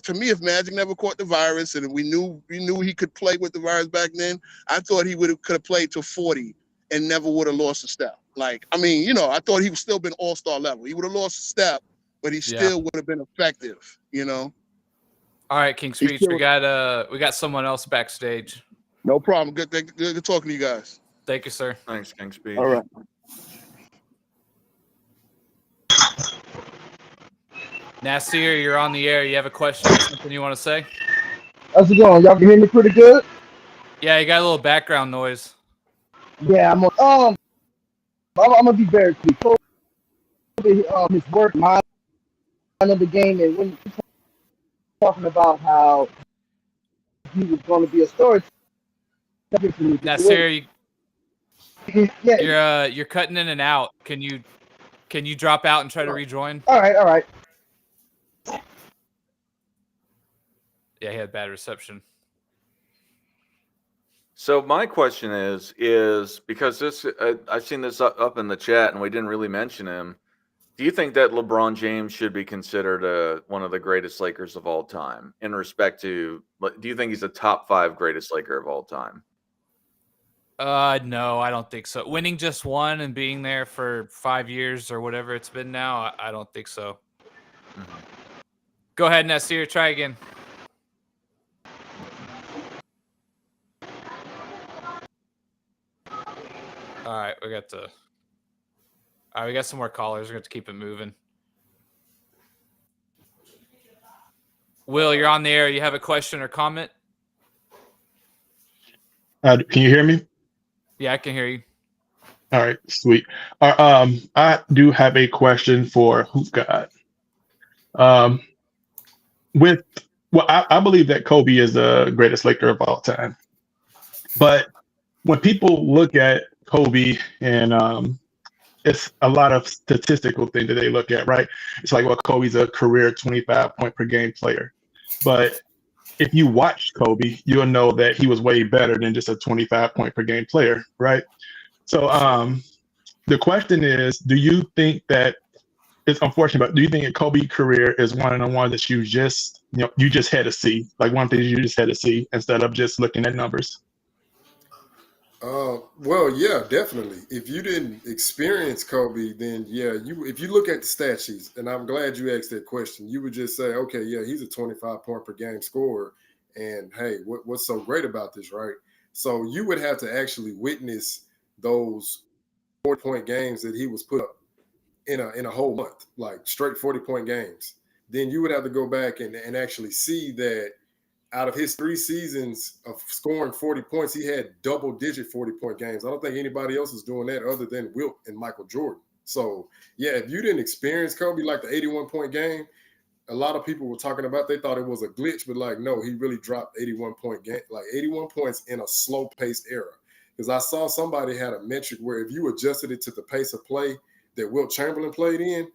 To me, if Magic never caught the virus and we knew he could play with the virus back then, I thought he could have played till 40 and never would have lost a step. I thought he would still been all-star level. He would have lost a step, but he still would have been effective. All right, King Speech, we got someone else backstage. No problem. Good talking to you guys. Thank you, sir. Thanks, King Speech. All right. Nasir, you're on the air. You have a question or something you want to say? How's it going? Y'all can hear me pretty good? Yeah, you got a little background noise. Yeah, I'm gonna be very quick. His work, mind of the game, and when he's talking about how he was going to be a story. Nasir, yeah. you're cutting in and out. Can you drop out and try to rejoin? All right. Yeah, he had bad reception. So my question is because I've seen this up in the chat and we didn't really mention him. Do you think that LeBron James should be considered one of the greatest Lakers of all time in respect to, do you think he's a top 5 greatest Laker of all time? No, I don't think so. Winning just one and being there for 5 years or whatever it's been now, I don't think so. Mm-hmm. Go ahead, Nasir. Try again. All right, we got some more callers. We're going to keep it moving. Will, you're on the air. You have a question or comment? Can you hear me? Yeah, I can hear you. All right, sweet. I do have a question for Hoop God. I believe that Kobe is the greatest Laker of all time. But when people look at Kobe and it's a lot of statistical thing that they look at, right? It's like, well, Kobe's a career 25 point per game player. But if you watch Kobe, you'll know that he was way better than just a 25 point per game player, right? So the question is, do you think that it's unfortunate, but do you think a Kobe career is one of the ones that you just had to see, like one thing you just had to see instead of just looking at numbers? Well, yeah, definitely. If you didn't experience Kobe, then yeah, if you look at the stat sheets, and I'm glad you asked that question, you would just say, okay, yeah, he's a 25 point per game scorer, and hey, what's so great about this, right? So you would have to actually witness those 40-point games that he was put up in a whole month, like straight 40-point games. Then you would have to go back and actually see that out of his 3 seasons of scoring 40 points, he had double-digit 40-point games. I don't think anybody else is doing that other than Wilt and Michael Jordan. So, yeah, if you didn't experience Kobe, like the 81-point game, a lot of people were talking about, they thought it was a glitch, but like, no, he really dropped 81-point game, like 81 points in a slow-paced era. Because I saw somebody had a metric where if you adjusted it to the pace of play that Wilt Chamberlain played in,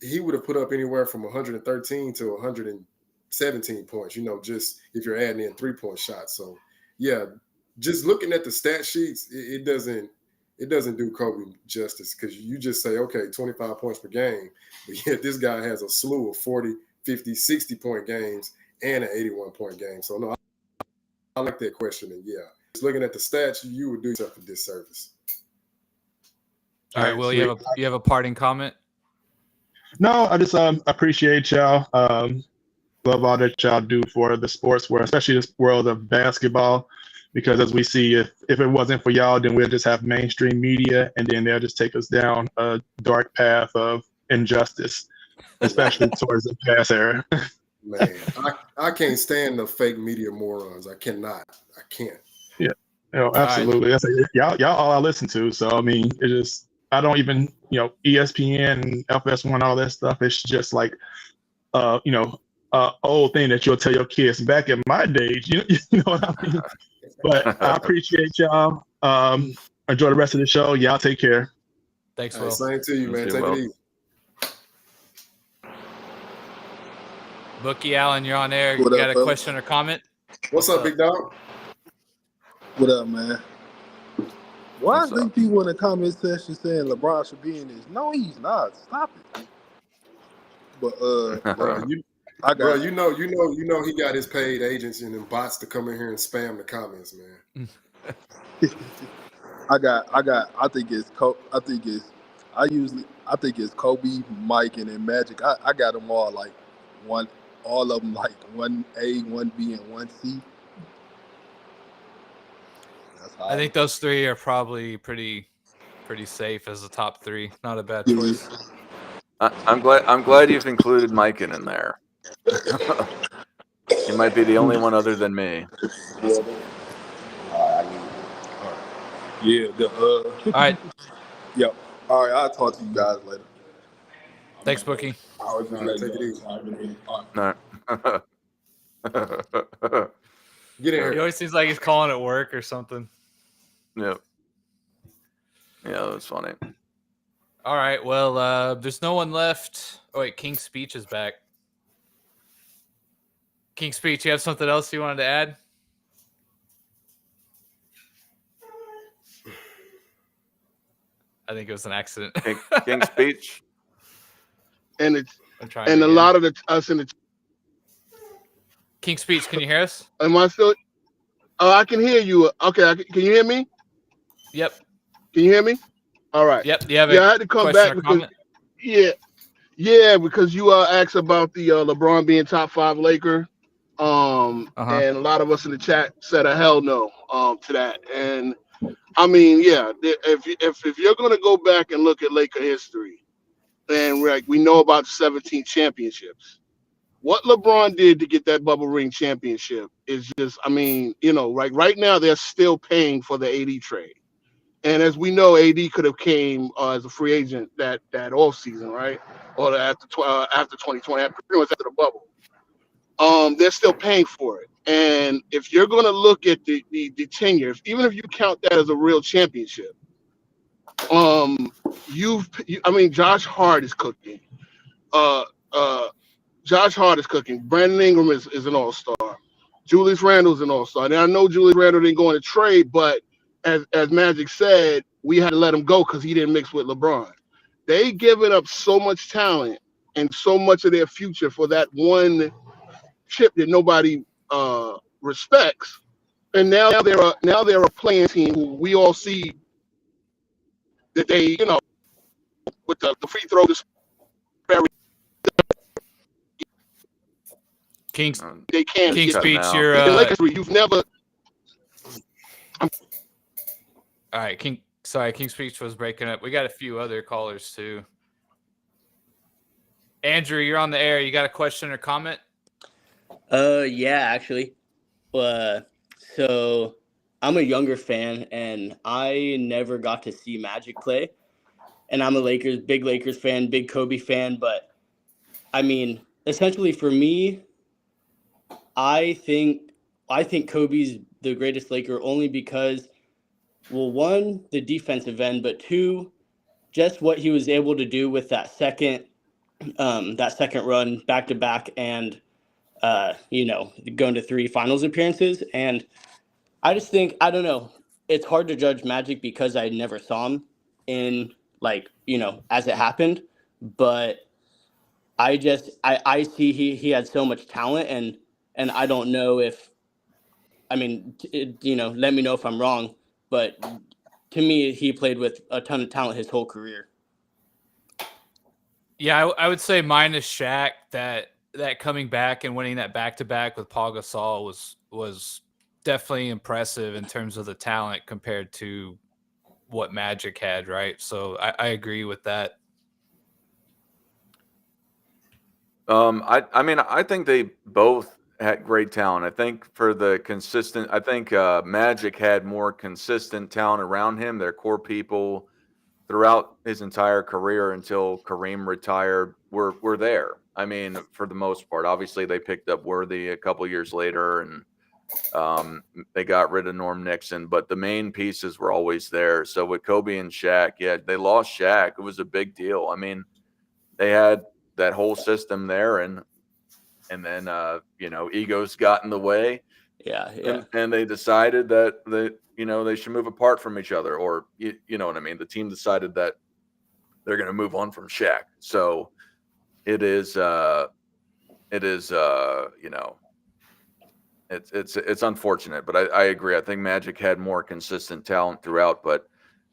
he would have put up anywhere from 113 to 117 points, just if you're adding in 3-point shots. So, yeah, just looking at the stat sheets, it doesn't do Kobe justice because you just say, okay, 25 points per game. But yet this guy has a slew of 40, 50, 60-point games and an 81-point game. So, no, I like that question. And, yeah, just looking at the stats, you would do yourself a disservice. All right, Will, you have a parting comment? No, I just appreciate y'all. Love all that y'all do for the sports world, especially this world of basketball. Because as we see, if it wasn't for y'all, then we'll just have mainstream media, and then they'll just take us down a dark path of injustice, especially towards the past era. Man, I can't stand the fake media morons. I cannot. I can't. Yeah, absolutely. That's y'all all I listen to. So I mean, it just I don't even ESPN and FS1, all that stuff. It's just like old thing that you'll tell your kids back in my days. You know what I mean? But I appreciate y'all. Enjoy the rest of the show. Y'all take care. Thanks, Hey, Will. same to you, man. You Take will. it easy. Bookie Allen, you're on air. What You up, got a fellas? question or comment? What's up, big dog? What up, man? Why What's are these up? people in the comment section saying LeBron should be in this? No, he's not. Stop it. But Bro, I bro, got he got his paid agents and them bots to come in here and spam the comments, man. I think it's Kobe, Mike, and then Magic. I got them all like all of them like 1A, 1B, and 1C. That's how I think those three are probably pretty safe as the top three. Not a bad Yeah. choice. I'm glad you've included Mike in there. He might be the only one other than me. Yeah. All right. Yep. All right. I'll talk to you guys later. Thanks, Bookie. All right, take it easy. No. Get in He here. always seems like he's calling at work or something. Yep. Yeah, that's funny. All right. Well, there's no one left. Oh, wait. King's Speech is back. King's Speech, you have something else you wanted to add? I think it was an accident. King's Speech. And it's I'm trying and a again. lot of us in the King's Speech, can you hear us? am I still? Oh, I can hear you. Okay, can you hear me? Yep. Can you hear me? All right. Yep. Do you have Yeah, I a had to come question back or because comment? yeah, because you asked about the LeBron being top 5 Laker, and a lot of us in the chat said a hell no to that. And I mean, yeah, if you're gonna go back and look at Laker history, and we know about the 17 championships. What LeBron did to get that bubble ring championship is just, I mean, right now they're still paying for the AD trade. And as we know, AD could have came as a free agent that off season, right? Or after 2020, pretty much after the bubble. They're still paying for it. And if you're going to look at the tenure, even if you count that as a real championship, Josh Hart is cooking. Josh Hart is cooking. Brandon Ingram is an all-star. Julius Randle's an all-star. Now I know Julius Randle didn't go in a trade, but as Magic said, we had to let him go because he didn't mix with LeBron. They given up so much talent and so much of their future for that one chip that nobody respects. And now they're a playing team who we all see that they, with the free throw disparity, King's they can't King's get Speech, out. you're in Lakers, you've never. all right. King's Speech was breaking up. We got a few other callers too. Andrew, you're on the air. You got a question or comment? Yeah, actually. So I'm a younger fan, and I never got to see Magic play. And I'm a big Lakers fan, big Kobe fan. But I mean, essentially for me, I think Kobe's the greatest Laker only because, well, one, the defensive end, but two, just what he was able to do with that second run back to back and going to 3 finals appearances. And I just think, I don't know, it's hard to judge Magic because I never saw him in as it happened, but I see he had so much talent, and I don't know if, let me know if I'm wrong, but to me, he played with a ton of talent his whole career. Yeah, I would say minus Shaq, that coming back and winning that back-to-back with Paul Gasol was definitely impressive in terms of the talent compared to what Magic had, right? So I agree with that. I mean, I think they both had great talent. I think for the consistent, I think Magic had more consistent talent around him. Their core people throughout his entire career until Kareem retired were there. I mean, for the most part. Obviously, they picked up Worthy a couple years later, and they got rid of Norm Nixon, but the main pieces were always there. So with Kobe and Shaq, yeah, they lost Shaq. It was a big deal. I mean, they had that whole system there, and then egos got in the way, Yeah, yeah. and they decided that they should move apart from each other, or you know what I mean. The team decided that they're going to move on from Shaq. So it is it's unfortunate, but I agree. I think Magic had more consistent talent throughout, but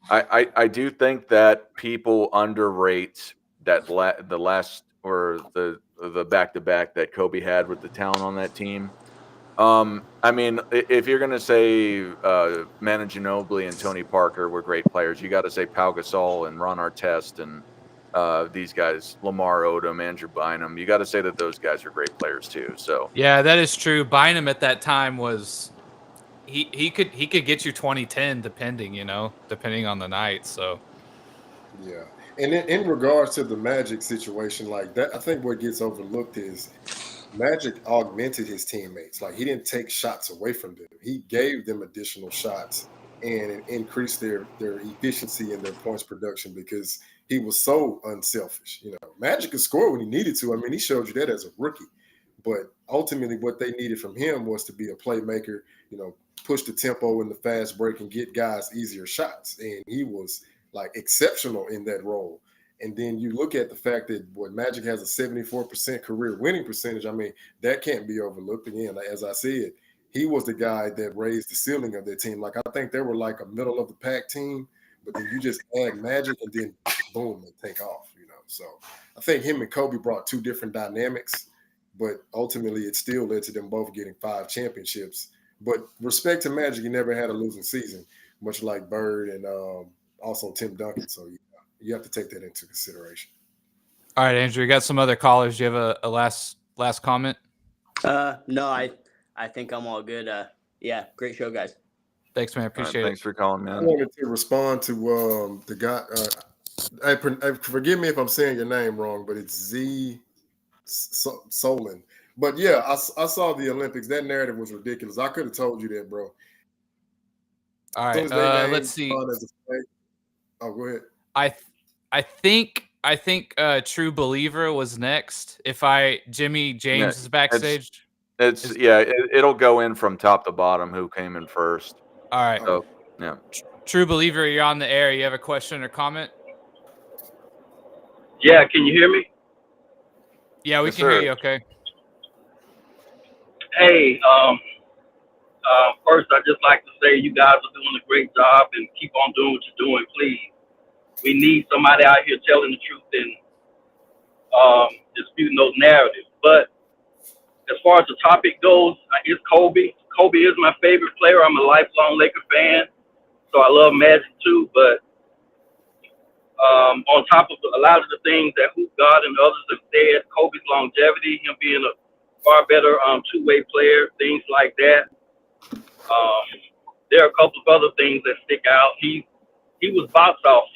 I do think that people underrate that the last, or the back-to-back that Kobe had with the talent on that team. I mean, if you're going to say Manu Ginobili and Tony Parker were great players, you got to say Pau Gasol and Ron Artest and these guys, Lamar Odom, Andrew Bynum. You got to say that those guys are great players too. So Yeah, that is true. Bynum at that time was he could get you 2010 depending on the night. So Yeah. And in regards to the Magic situation, like that, I think what gets overlooked is Magic augmented his teammates. Like he didn't take shots away from them. He gave them additional shots and increased their efficiency and their points production because he was so unselfish. Magic could score when he needed to. I mean, he showed you that as a rookie. But ultimately, what they needed from him was to be a playmaker, push the tempo in the fast break and get guys easier shots. And he was like exceptional in that role. And then you look at the fact that Magic has a 74% career winning percentage. I mean, that can't be overlooked. Again, as I said, he was the guy that raised the ceiling of their team. Like, I think they were like a middle of the pack team, but then you just add Magic and then boom, they take off, So I think him and Kobe brought two different dynamics, but ultimately it still led to them both getting 5 championships. But respect to Magic, he never had a losing season, much like Bird and also Tim Duncan. So you have to take that into consideration. all right, Andrew, you got some other callers. Do you have a last comment? No, I think I'm all good. Yeah, great show, guys. Thanks, man. Appreciate it. Thanks for calling, I man. wanted to respond to the guy. Forgive me if I'm saying your name wrong, but it's Z Solon. But yeah, I saw the Olympics. That narrative was ridiculous. I could have told you that, bro. All As soon right, as they named let's see. LeBron as a fake- Oh, go ahead. I think True Believer was next. Jimmy James is backstage. It'll go in from top to bottom who came in first. All right. So yeah. True Believer, you're on the air. You have a question or comment? Yeah, can you hear me? Yeah, we Yes, can hear sir. you. Okay. Hey, first I'd just like to say you guys are doing a great job and keep on doing what you're doing, please. We need somebody out here telling the truth and disputing those narratives. But as far as the topic goes, it's Kobe. Kobe is my favorite player. I'm a lifelong Laker fan, so I love Magic too. But on top of a lot of the things that Hoop God and others have said, Kobe's longevity, him being a far better two-way player, things like that. There are a couple of other things that stick out. He was box office.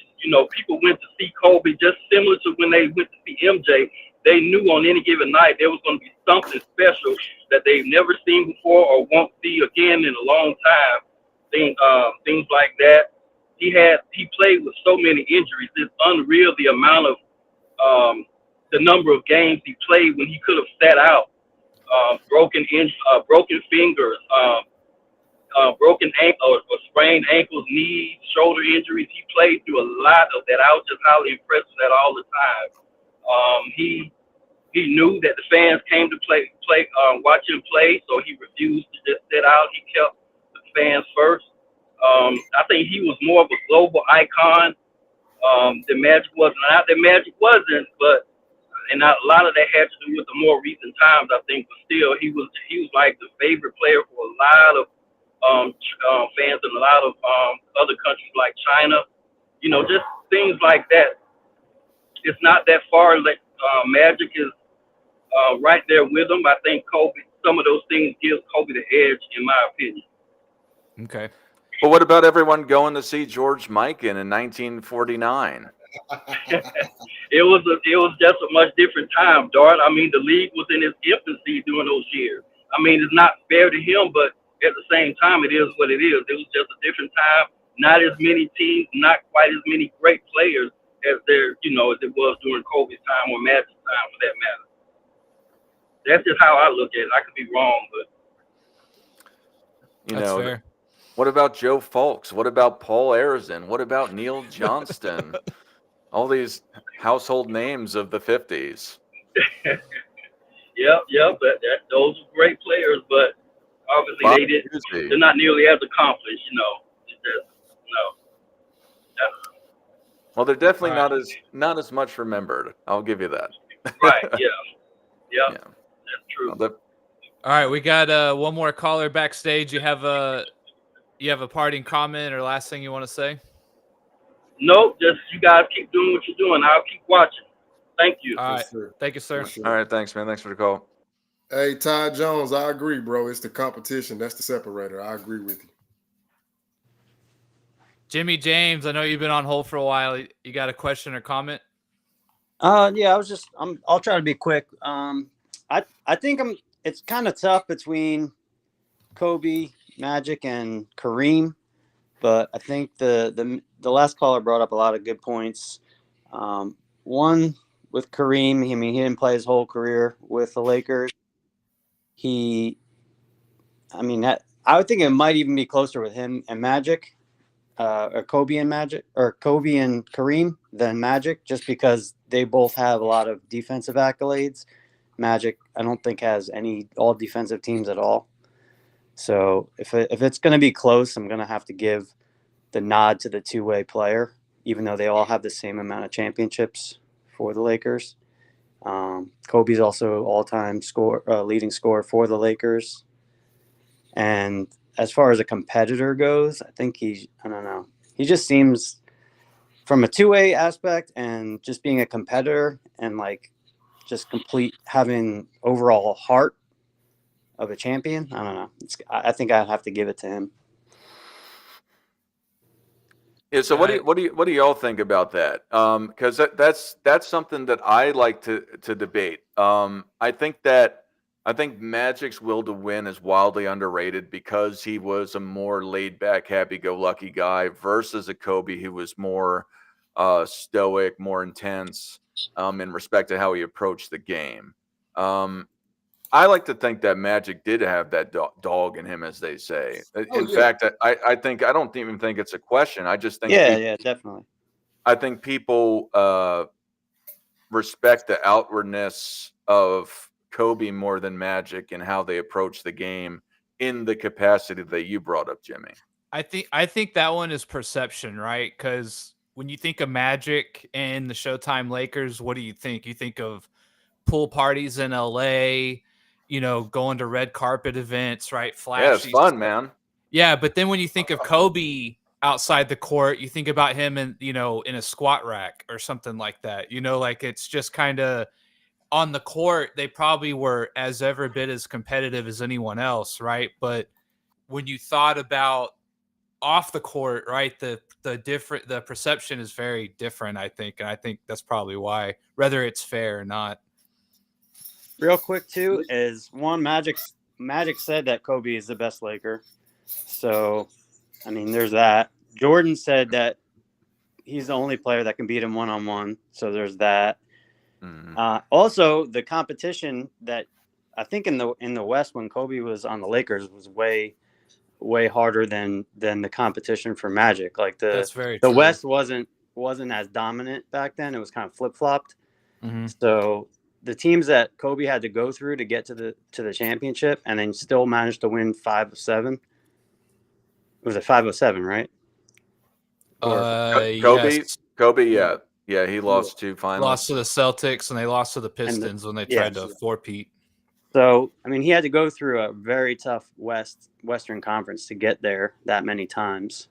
People went to see Kobe just similar to when they went to see MJ. They knew on any given night there was going to be something special that they've never seen before or won't see again in a long time. Things like that. He played with so many injuries. It's unreal the amount of the number of games he played when he could have sat out. Broken fingers, broken ankle or sprained ankles, knees, shoulder injuries. He played through a lot of that. I was just highly impressed with that all the time. He knew that the fans came to watch him play, so he refused to just sit out. He kept the fans first. I think he was more of a global icon than Magic was. Not that Magic wasn't, but and a lot of that had to do with the more recent times, I think. But still, he was like the favorite player for a lot of fans in a lot of other countries like China. You know, just things like that. It's not that far. Like Magic is right there with him. I think Kobe. Some of those things give Kobe the edge, in my opinion. Okay. But what about everyone going to see George Mikan in 1949? It was just a much different time, Dart. I mean, the league was in its infancy during those years. I mean, it's not fair to him, but at the same time, it is what it is. It was just a different time. Not as many teams, not quite as many great players as there, you know, as it was during Kobe's time or Magic's time, for that matter. That's just how I look at it. I could be wrong, but You That's know, fair. what about Joe Fulks? What about Paul Arizin? What about Neil Johnston? All these household names of the 50s. But those are great players, but obviously Bob they didn't. Cousy. They're not nearly as accomplished, you know. It's just, no. Well, they're definitely All not as much remembered. I'll give you that. Right? Yeah. Yeah. That's true. Well, the- All right, we got one more caller backstage. You have a parting comment or last thing you want to say? No, just you guys keep doing what you're doing. I'll keep watching. Thank you. All right. Yes, sir. Thank you, sir. Yes, sir. All right, thanks, man. Thanks for the call. Hey, Ty Jones, I agree, bro. It's the competition. That's the separator. I agree with you. Jimmy James, I know you've been on hold for a while. You got a question or comment? Yeah, I'll try to be quick. I think it's kind of tough between Kobe, Magic, and Kareem, but I think the last caller brought up a lot of good points. One with Kareem, I mean, he didn't play his whole career with the Lakers. I would think it might even be closer with him and Magic, or Kobe and Kareem than Magic, just because they both have a lot of defensive accolades. Magic, I don't think, has any all defensive teams at all. So if it's going to be close, I'm going to have to give the nod to the two-way player, even though they all have the same amount of championships for the Lakers. Kobe's also all-time leading scorer for the Lakers. And as far as a competitor goes, I think I don't know. He just seems, from a two-way aspect and just being a competitor and like just having overall heart of a champion. I don't know. I think I'd have to give it to him. Yeah. So what do y'all think about that? Because that's something that I like to debate. I think Magic's will to win is wildly underrated because he was a more laid back, happy go lucky guy versus a Kobe who was more stoic, more intense in respect to how he approached the game. I like to think that Magic did have that dog in him, as they say. In fact, I don't even think it's a question. I just think definitely. I think people respect the outwardness of Kobe more than Magic and how they approach the game in the capacity that you brought up, Jimmy. I think that one is perception, right? Because when you think of Magic and the Showtime Lakers, what do you think? You think of pool parties in LA, going to red carpet events, right? Flashy. Yeah, it's fun, man. Yeah, but then when you think of Kobe outside the court, you think about him in a squat rack or something like that. Like it's just kind of on the court, they probably were every bit as competitive as anyone else, right? But when you thought about off the court, right, the perception is very different, I think, and I think that's probably why, whether it's fair or not. Real quick too is one Magic said that Kobe is the best Laker, so I mean there's that. Jordan said that he's the only player that can beat him one-on-one, so there's that. Also, the competition that I think in the West when Kobe was on the Lakers was way harder than the competition for Magic. Like That's very the true. West wasn't as dominant back then. It was kind of flip-flopped. Mm-hmm. So the teams that Kobe had to go through to get to the championship and then still managed to win 5 of 7. Was it 5 of 7, right? Kobe, Yes. Kobe, yeah. Yeah, he lost two finals. Lost to the Celtics and they lost to the Pistons when they tried to four-peat. So, I mean, he had to go through a very tough Western Conference to get there that many times.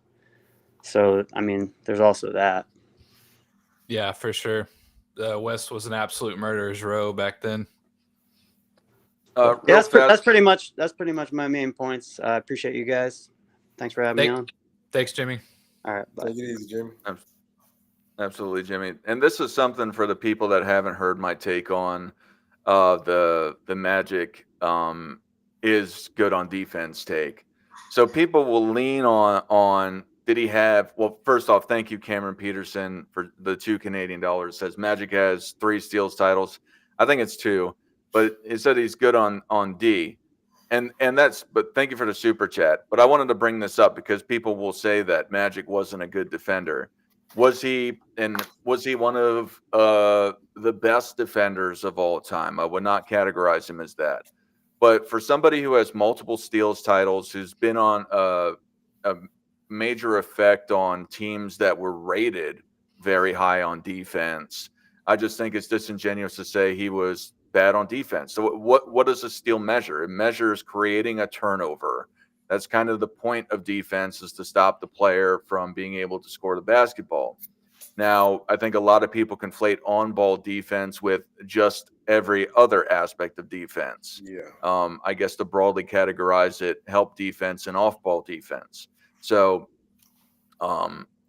So, I mean, there's also that. Yeah, for sure. The West was an absolute murderer's row back then. Yeah, that's pretty much my main points. I appreciate you guys. Thanks for having me on. Thanks, Jimmy. All right, bye. Take it easy, Jimmy. Absolutely, Jimmy. And this is something for the people that haven't heard my take on the Magic is good on defense take. So people will lean on did he have, well, first off, thank you, Cameron Peterson, for the $2 Canadian. Says Magic has 3 steals titles. I think it's 2, but he said he's good on D. And that's, but thank you for the super chat. But I wanted to bring this up because people will say that Magic wasn't a good defender. Was he one of the best defenders of all time? I would not categorize him as that. But for somebody who has multiple steals titles, who's been on a major effect on teams that were rated very high on defense, I just think it's disingenuous to say he was bad on defense. So what does a steal measure? It measures creating a turnover. That's kind of the point of defense, is to stop the player from being able to score the basketball. Now, I think a lot of people conflate on-ball defense with just every other aspect of defense. Yeah. I guess to broadly categorize it, help defense and off-ball defense. So,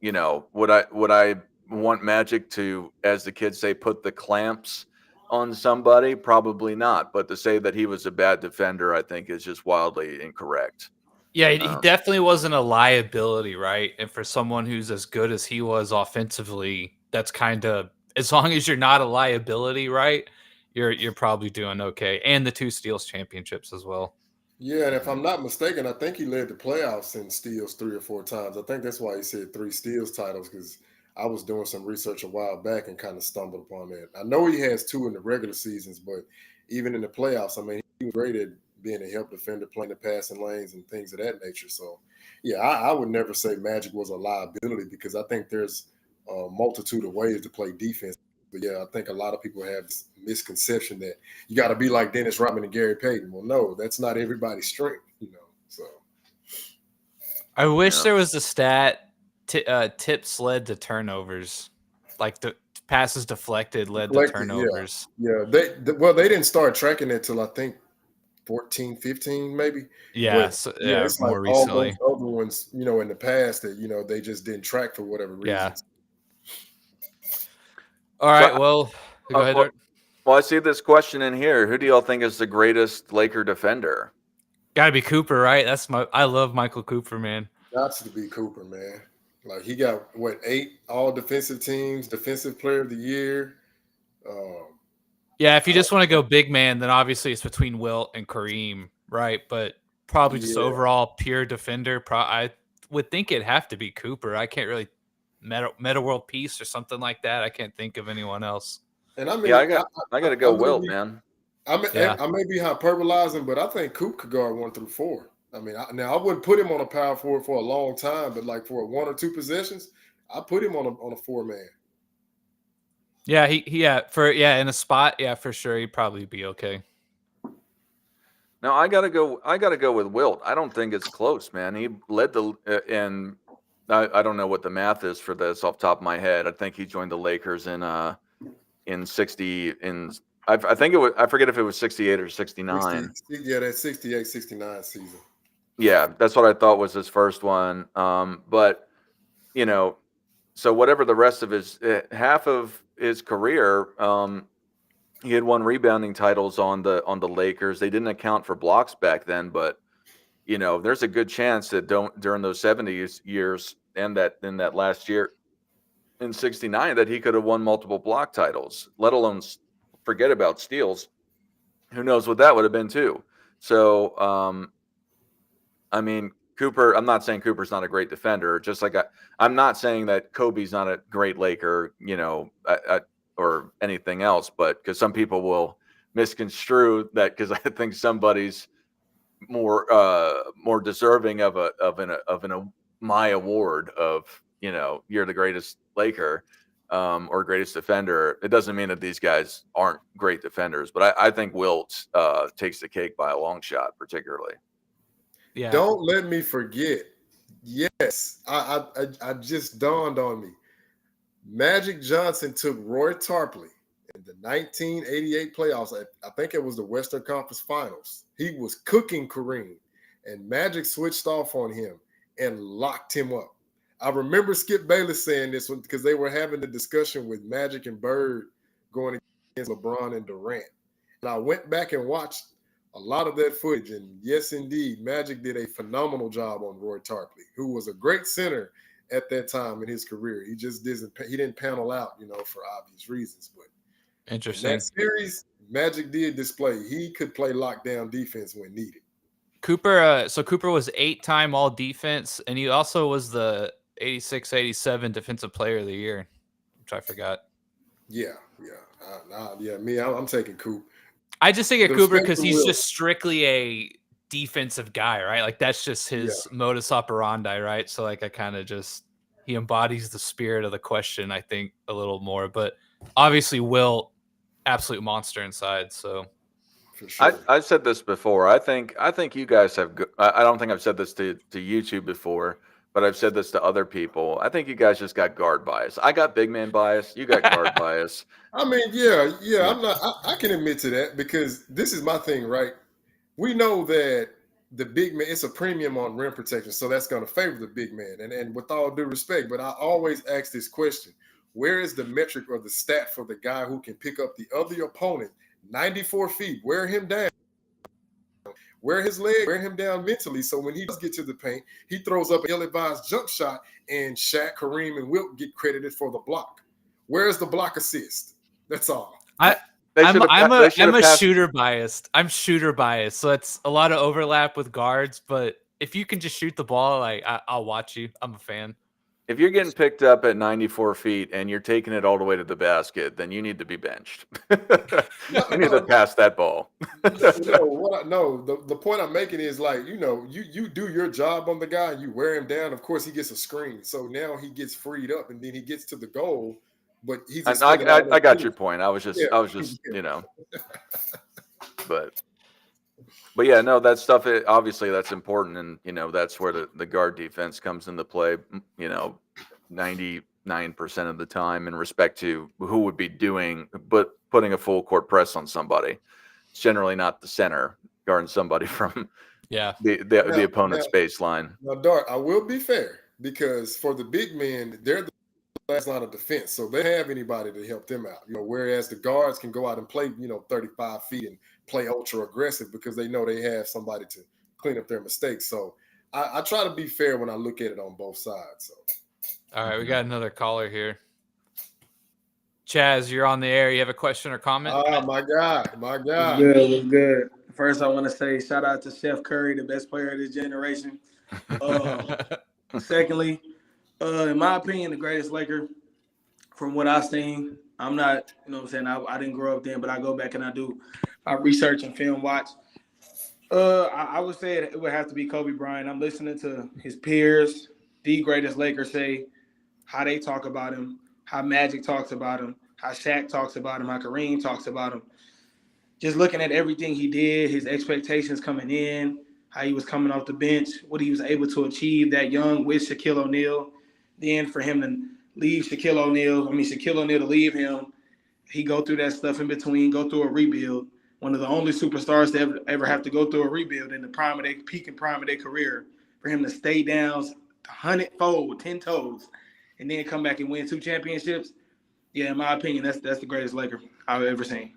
you know, would I want Magic to, as the kids say, put the clamps on somebody? Probably not. But to say that he was a bad defender, I think, is just wildly incorrect. Yeah, he definitely wasn't a liability, right? And for someone who's as good as he was offensively, that's kind of, as long as you're not a liability, right? You're probably doing okay. And the 2 steals championships as well. Yeah, and if I'm not mistaken, I think he led the playoffs in steals 3 or 4 times. I think that's why he said 3 steals titles, because I was doing some research a while back and kind of stumbled upon that. I know he has 2 in the regular seasons, but even in the playoffs, I mean, he was rated being a help defender, playing the passing lanes and things of that nature. So, yeah, I would never say Magic was a liability, because I think there's a multitude of ways to play defense. But, yeah, I think a lot of people have this misconception that you got to be like Dennis Rodman and Gary Payton. Well, no, that's not everybody's strength, you know. So, I wish there was a stat, tips led to turnovers, like the passes deflected led to turnovers. Yeah, they didn't start tracking it till I think 14, 15, maybe. Yeah, it's more like all recently. those other ones, you know, in the past that, you know, they just didn't track for whatever reason. Yeah. All right, well, go ahead. Art. Well, I see this question in here. Who do y'all think is the greatest Laker defender? Got to be Cooper, right? I love Michael Cooper, man. Got to be Cooper, man. Like, he got 8 all defensive teams, defensive player of the year. Yeah, if you just want to go big man, then obviously it's between Wilt and Kareem, right? But probably just overall pure defender. I would think it'd have to be Cooper. I can't really meta world peace or something like that. I can't think of anyone else. And I mean, I got to go Wilt, man. I may be hyperbolizing, but I think Coop could guard 1 through 4. I mean, I wouldn't put him on a power forward for a long time, but like for 1 or 2 possessions, I put him on a 4-man. Yeah, in a spot, for sure, he'd probably be okay. No, I gotta go with Wilt. I don't think it's close, man. He led the and I don't know what the math is for this off the top of my head. I think he joined the Lakers in 60 in I think it was, I forget if it was 68 or 69. Yeah, that 68, 69 season. Yeah, that's what I thought was his first one. But you know, so whatever the rest of his half of his career, he had won rebounding titles on the Lakers. They didn't account for blocks back then, but you know, there's a good chance that during those 70s years and that in that last year in 69 that he could have won multiple block titles, let alone forget about steals. Who knows what that would have been too. So, I mean, Cooper, I'm not saying Cooper's not a great defender, just like I'm not saying that Kobe's not a great Laker, you know, or anything else, but because some people will misconstrue that because I think somebody's more deserving of an my award of, you know, you're the greatest Laker. or greatest defender, it doesn't mean that these guys aren't great defenders. But I think Wilt takes the cake by a long shot, particularly. Yeah. Don't let me forget. Yes, I just dawned on me. Magic Johnson took Roy Tarpley in the 1988 playoffs. I think it was the Western Conference Finals. He was cooking Kareem, and Magic switched off on him and locked him up. I remember Skip Bayless saying this one because they were having the discussion with Magic and Bird going against LeBron and Durant. And I went back and watched a lot of that footage. And yes, indeed, Magic did a phenomenal job on Roy Tarpley, who was a great center at that time in his career. He just didn't panel out, for obvious reasons. But Interesting. in that series, Magic did display he could play lockdown defense when needed. Cooper, so Cooper was 8-time all defense, and he also was the 86-87 defensive player of the year, which I forgot. Yeah. I'm taking Coop. I just think of The Cooper respect because to he's Will. just strictly a defensive guy, right? Like that's just his modus operandi, right? So like I kind of he embodies the spirit of the question, I think, a little more. But obviously, Will, absolute monster inside. So For sure. I've said this before. I think you guys have. I don't think I've said this to YouTube before, but I've said this to other people. I think you guys just got guard bias. I got big man bias. You got guard bias. I mean, yeah. I'm not. I can admit to that because this is my thing, right? We know that the big man, it's a premium on rim protection, so that's going to favor the big man. And with all due respect, but I always ask this question: where is the metric or the stat for the guy who can pick up the other opponent 94 feet, wear him down, wear his leg, wear him down mentally, so when he does get to the paint, he throws up an ill-advised jump shot, and Shaq, Kareem, and Wilt get credited for the block. Where's the block assist? That's all. I'm a shooter biased. I'm shooter biased, so it's a lot of overlap with guards. But if you can just shoot the ball, like I'll watch you. I'm a fan. If you're getting picked up at 94 feet and you're taking it all the way to the basket, then you need to be benched. You need to pass that ball. The point I'm making is like, you do your job on the guy, you wear him down. Of course, he gets a screen. So now he gets freed up and then he gets to the goal. But he's I got your point. I was just But yeah, no, that stuff, obviously that's important. And, that's where the guard defense comes into play, 99% of the time in respect to who would be putting a full court press on somebody. It's generally not the center guarding somebody from the opponent's baseline. Now, Dart, I will be fair because for the big men, they're the last line of defense. So they have anybody to help them out, whereas the guards can go out and play, 35 feet and play ultra aggressive because they know they have somebody to clean up their mistakes. So I try to be fair when I look at it on both sides. So. All right, we got another caller here. Chaz, you're on the air. You have a question or comment? My God. What's good? First, I want to say shout out to Steph Curry, the best player of this generation. Secondly, in my opinion, the greatest Laker from what I've seen. I'm not, I didn't grow up then, but I go back and I research and film watch. I would say it would have to be Kobe Bryant. I'm listening to his peers, the greatest Lakers, say how they talk about him, how Magic talks about him, how Shaq talks about him, how Kareem talks about him. Just looking at everything he did, his expectations coming in, how he was coming off the bench, what he was able to achieve that young with Shaquille O'Neal. Then for him to leave Shaquille O'Neal to leave him, he go through that stuff in between, go through a rebuild. One of the only superstars to ever have to go through a rebuild in the peak and prime of their career. For him to stay down 100-fold, 10 toes, and then come back and win 2 championships. Yeah, in my opinion, that's the greatest Laker I've ever seen.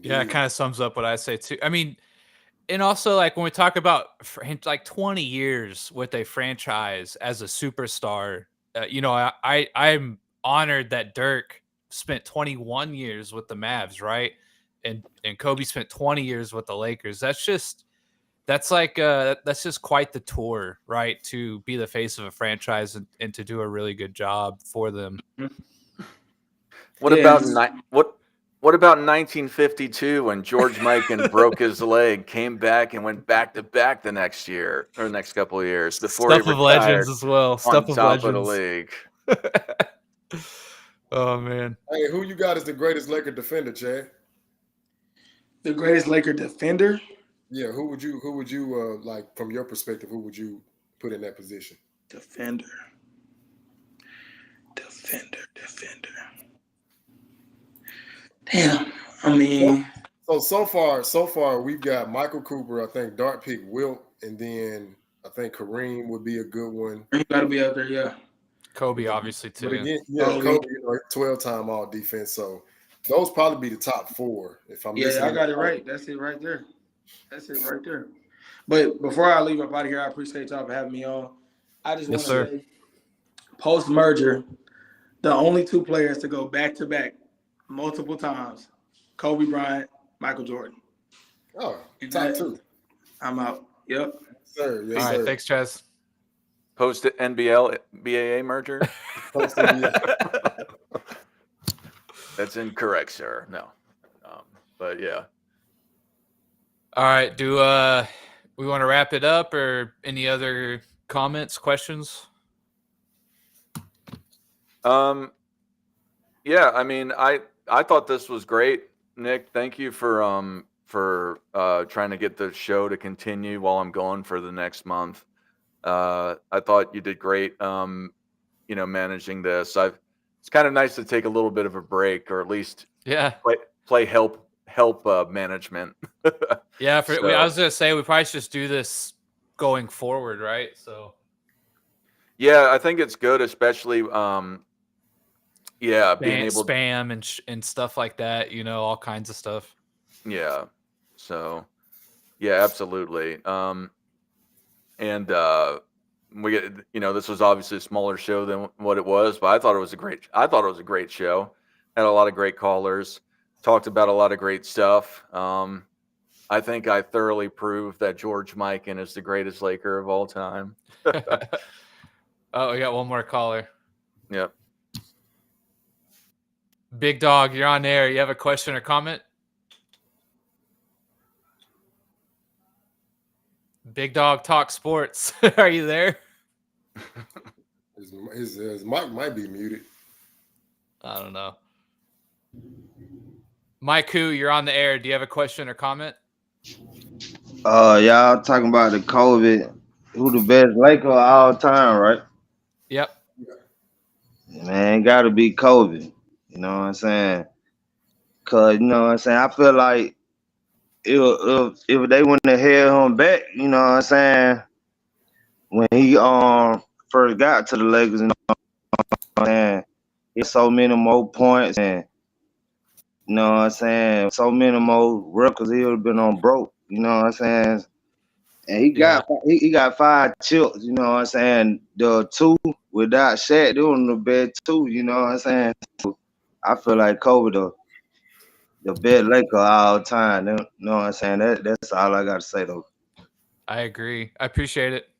Yeah, it kind of sums up what I say too. I mean, and also like when we talk about like 20 years with a franchise as a superstar, I'm honored that Dirk spent 21 years with the Mavs, right? And Kobe spent 20 years with the Lakers. That's just quite the tour, right? To be the face of a franchise and to do a really good job for them. What about 1952 when George Mikan broke his leg, came back and went back to back the next year or next couple of years before Stuff he of retired legends as well. Stuff on of top legends. of the league. Oh man. Hey, who you got as the greatest Laker defender, Chad? The greatest Laker defender? Yeah, who would you like from your perspective? Who would you put in that position? Defender. Damn. I mean, So far we've got Michael Cooper. I think Dart pick Wilt, and then I think Kareem would be a good one. you gotta be out there, yeah. Kobe, obviously, too. But again, Kobe, 12-time all defense. So those probably be the top 4. If I'm Yeah, I got it right. That's it right there. But before I leave up out of here, I appreciate y'all for having me on. I just want to say, post merger, the only 2 players to go back to back multiple times: Kobe Bryant, Michael Jordan. Oh, top 2. I'm out. Yep. Sir, yes, All right, sir. thanks, Chaz. Post NBL BAA merger. Post NBA. That's incorrect, sir. No, but yeah. All right, do we want to wrap it up, or any other comments, questions? Yeah, I mean, I thought this was great, Nick. Thank you for trying to get the show to continue while I'm gone for the next month. I thought you did great, managing this. It's kind of nice to take a little bit of a break, or at least play help management. Yeah, So- I was gonna say we probably should just do this going forward, right? So Yeah, I think it's good, especially being able spam and stuff like that. All kinds of stuff. Yeah. So, yeah, absolutely. And we get, this was obviously a smaller show than what it was, but I thought it was a great show. Had a lot of great callers, talked about a lot of great stuff. I think I thoroughly proved that George Mikan is the greatest Laker of all time. Oh, we got one more caller. Yep. Big Dog, you're on air. You have a question or comment? Big Dog Talk Sports. Are you there? His mic might be muted. I don't know. Mike, you're on the air. Do you have a question or comment? Y'all talking about the COVID, who the best Laker of all time, right? Yep. Man, gotta be Kobe. You know what I'm saying? Cause I feel like if they wouldn't have held him back, you know what I'm saying, when he first got to the Lakers, and he had so many more points, and you know what I'm saying, so many more records, he would have been on broke, you know what I'm saying? And he got 5 chips, you know what I'm saying? The 2 without Shaq, they were the best 2, you know what I'm saying? So I feel like Kobe the best Laker of all time. You know what I'm saying? That's all I got to say, though. I agree. I appreciate it.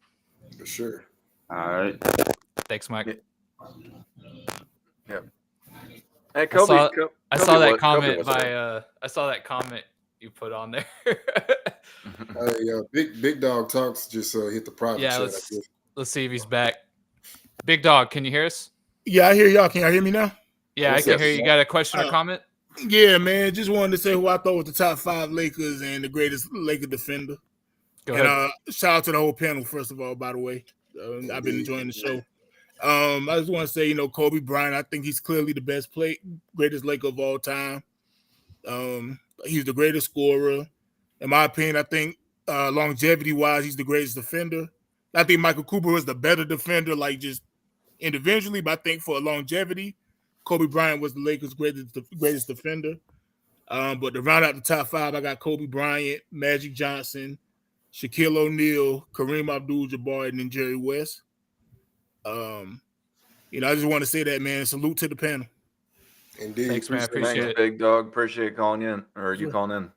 For sure. All right. Thanks, Mike. Yeah. Hey, Kobe. I saw that comment I saw that comment you put on there. Big Dog Talks just hit the private Yeah, chat. let's see if he's back. Big Dog, can you hear us? Yeah, I hear y'all. Can y'all hear me now? Yeah, I can hear you. You got a question or comment? Yeah, man. Just wanted to say who I thought was the top 5 Lakers and the greatest Laker defender. Go ahead. And shout out to the whole panel, first of all, by the way. I've been enjoying the show. I just want to say, Kobe Bryant, I think he's clearly the greatest Laker of all time. He's the greatest scorer. In my opinion, I think longevity-wise, he's the greatest defender. I think Michael Cooper was the better defender, like just individually, but I think for longevity, Kobe Bryant was the Lakers' greatest defender. But to round out the top 5, I got Kobe Bryant, Magic Johnson, Shaquille O'Neal, Kareem Abdul-Jabbar, and then Jerry West. I just want to say that, man. Salute to the panel. Indeed. Thanks, man. I appreciate it. Big Dog. Appreciate calling in, or you calling in.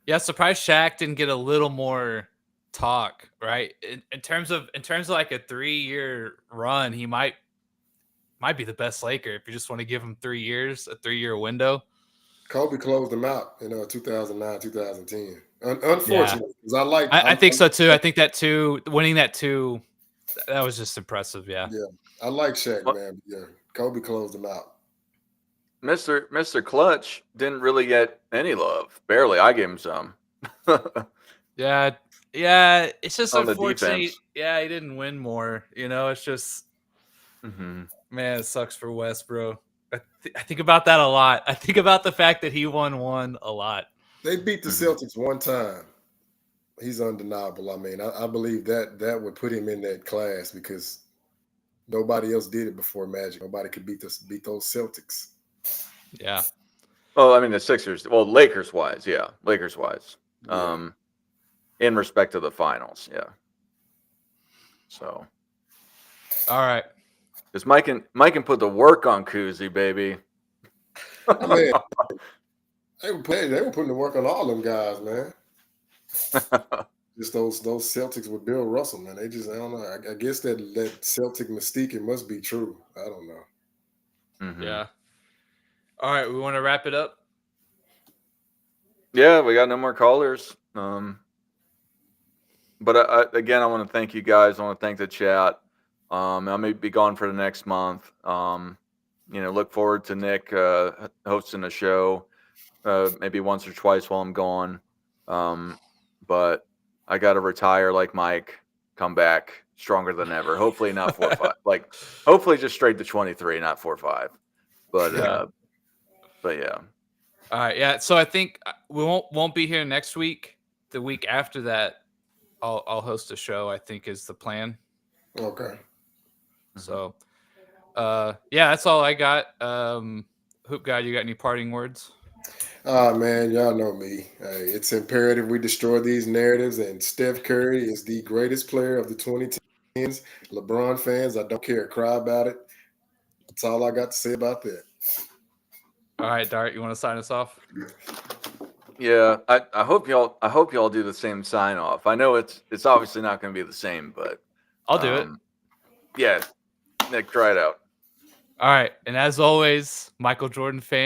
Yeah, surprised Shaq didn't get a little more talk, right? In terms of like a 3-year run, he might be the best Laker if you just want to give him 3 years, a 3-year window. Kobe closed them out in 2009, 2010. Unfortunately, because I think so too. I think that too, winning that too, that was just impressive. Yeah. Yeah, I like Shaq, man. Yeah, Kobe closed them out. Mr. Clutch didn't really get any love. Barely. I gave him some. Yeah, it's just On the unfortunate. defense. Yeah, he didn't win more. It's just, Mm-hmm. man, it sucks for West, bro. I think about that a lot. I think about the fact that he won one a lot. They beat the Mm-hmm. Celtics one time. He's undeniable. I mean, I believe that would put him in that class because nobody else did it before Magic. Nobody could beat those Celtics. Yeah. Well, I mean the Sixers. Well, Lakers wise, yeah. Lakers wise. Yeah. In respect to the finals, yeah. So All right. because Mike can put the work on Kuzi, baby. I mean, they were putting the work on all them guys, man. Just those Celtics with Bill Russell, man. I don't know. I guess that Celtic mystique, it must be true. I don't know. Mm-hmm. Yeah. All right, we want to wrap it up. Yeah, we got no more callers. But again, I want to thank you guys. I want to thank the chat. I may be gone for the next month. Look forward to Nick hosting a show, maybe once or twice while I'm gone. But I got to retire like Mike, come back stronger than ever. Hopefully not 4-5. Like, hopefully just straight to 23, not 4-5. But yeah. All right, yeah. So I think we won't be here next week. The week after that, I'll host a show. I think is the plan. Okay. So, yeah, that's all I got. Hoop guy, you got any parting words? Man, y'all know me. It's imperative we destroy these narratives. And Steph Curry is the greatest player of the 2010s. LeBron fans, I don't care. Cry about it. That's all I got to say about that. All right, Dart, you want to sign us off? Yeah, I hope y'all do the same sign off. I know it's obviously not going to be the same, but I'll do it. Yeah, Nick, try it out. All right, and as always, Michael Jordan fan.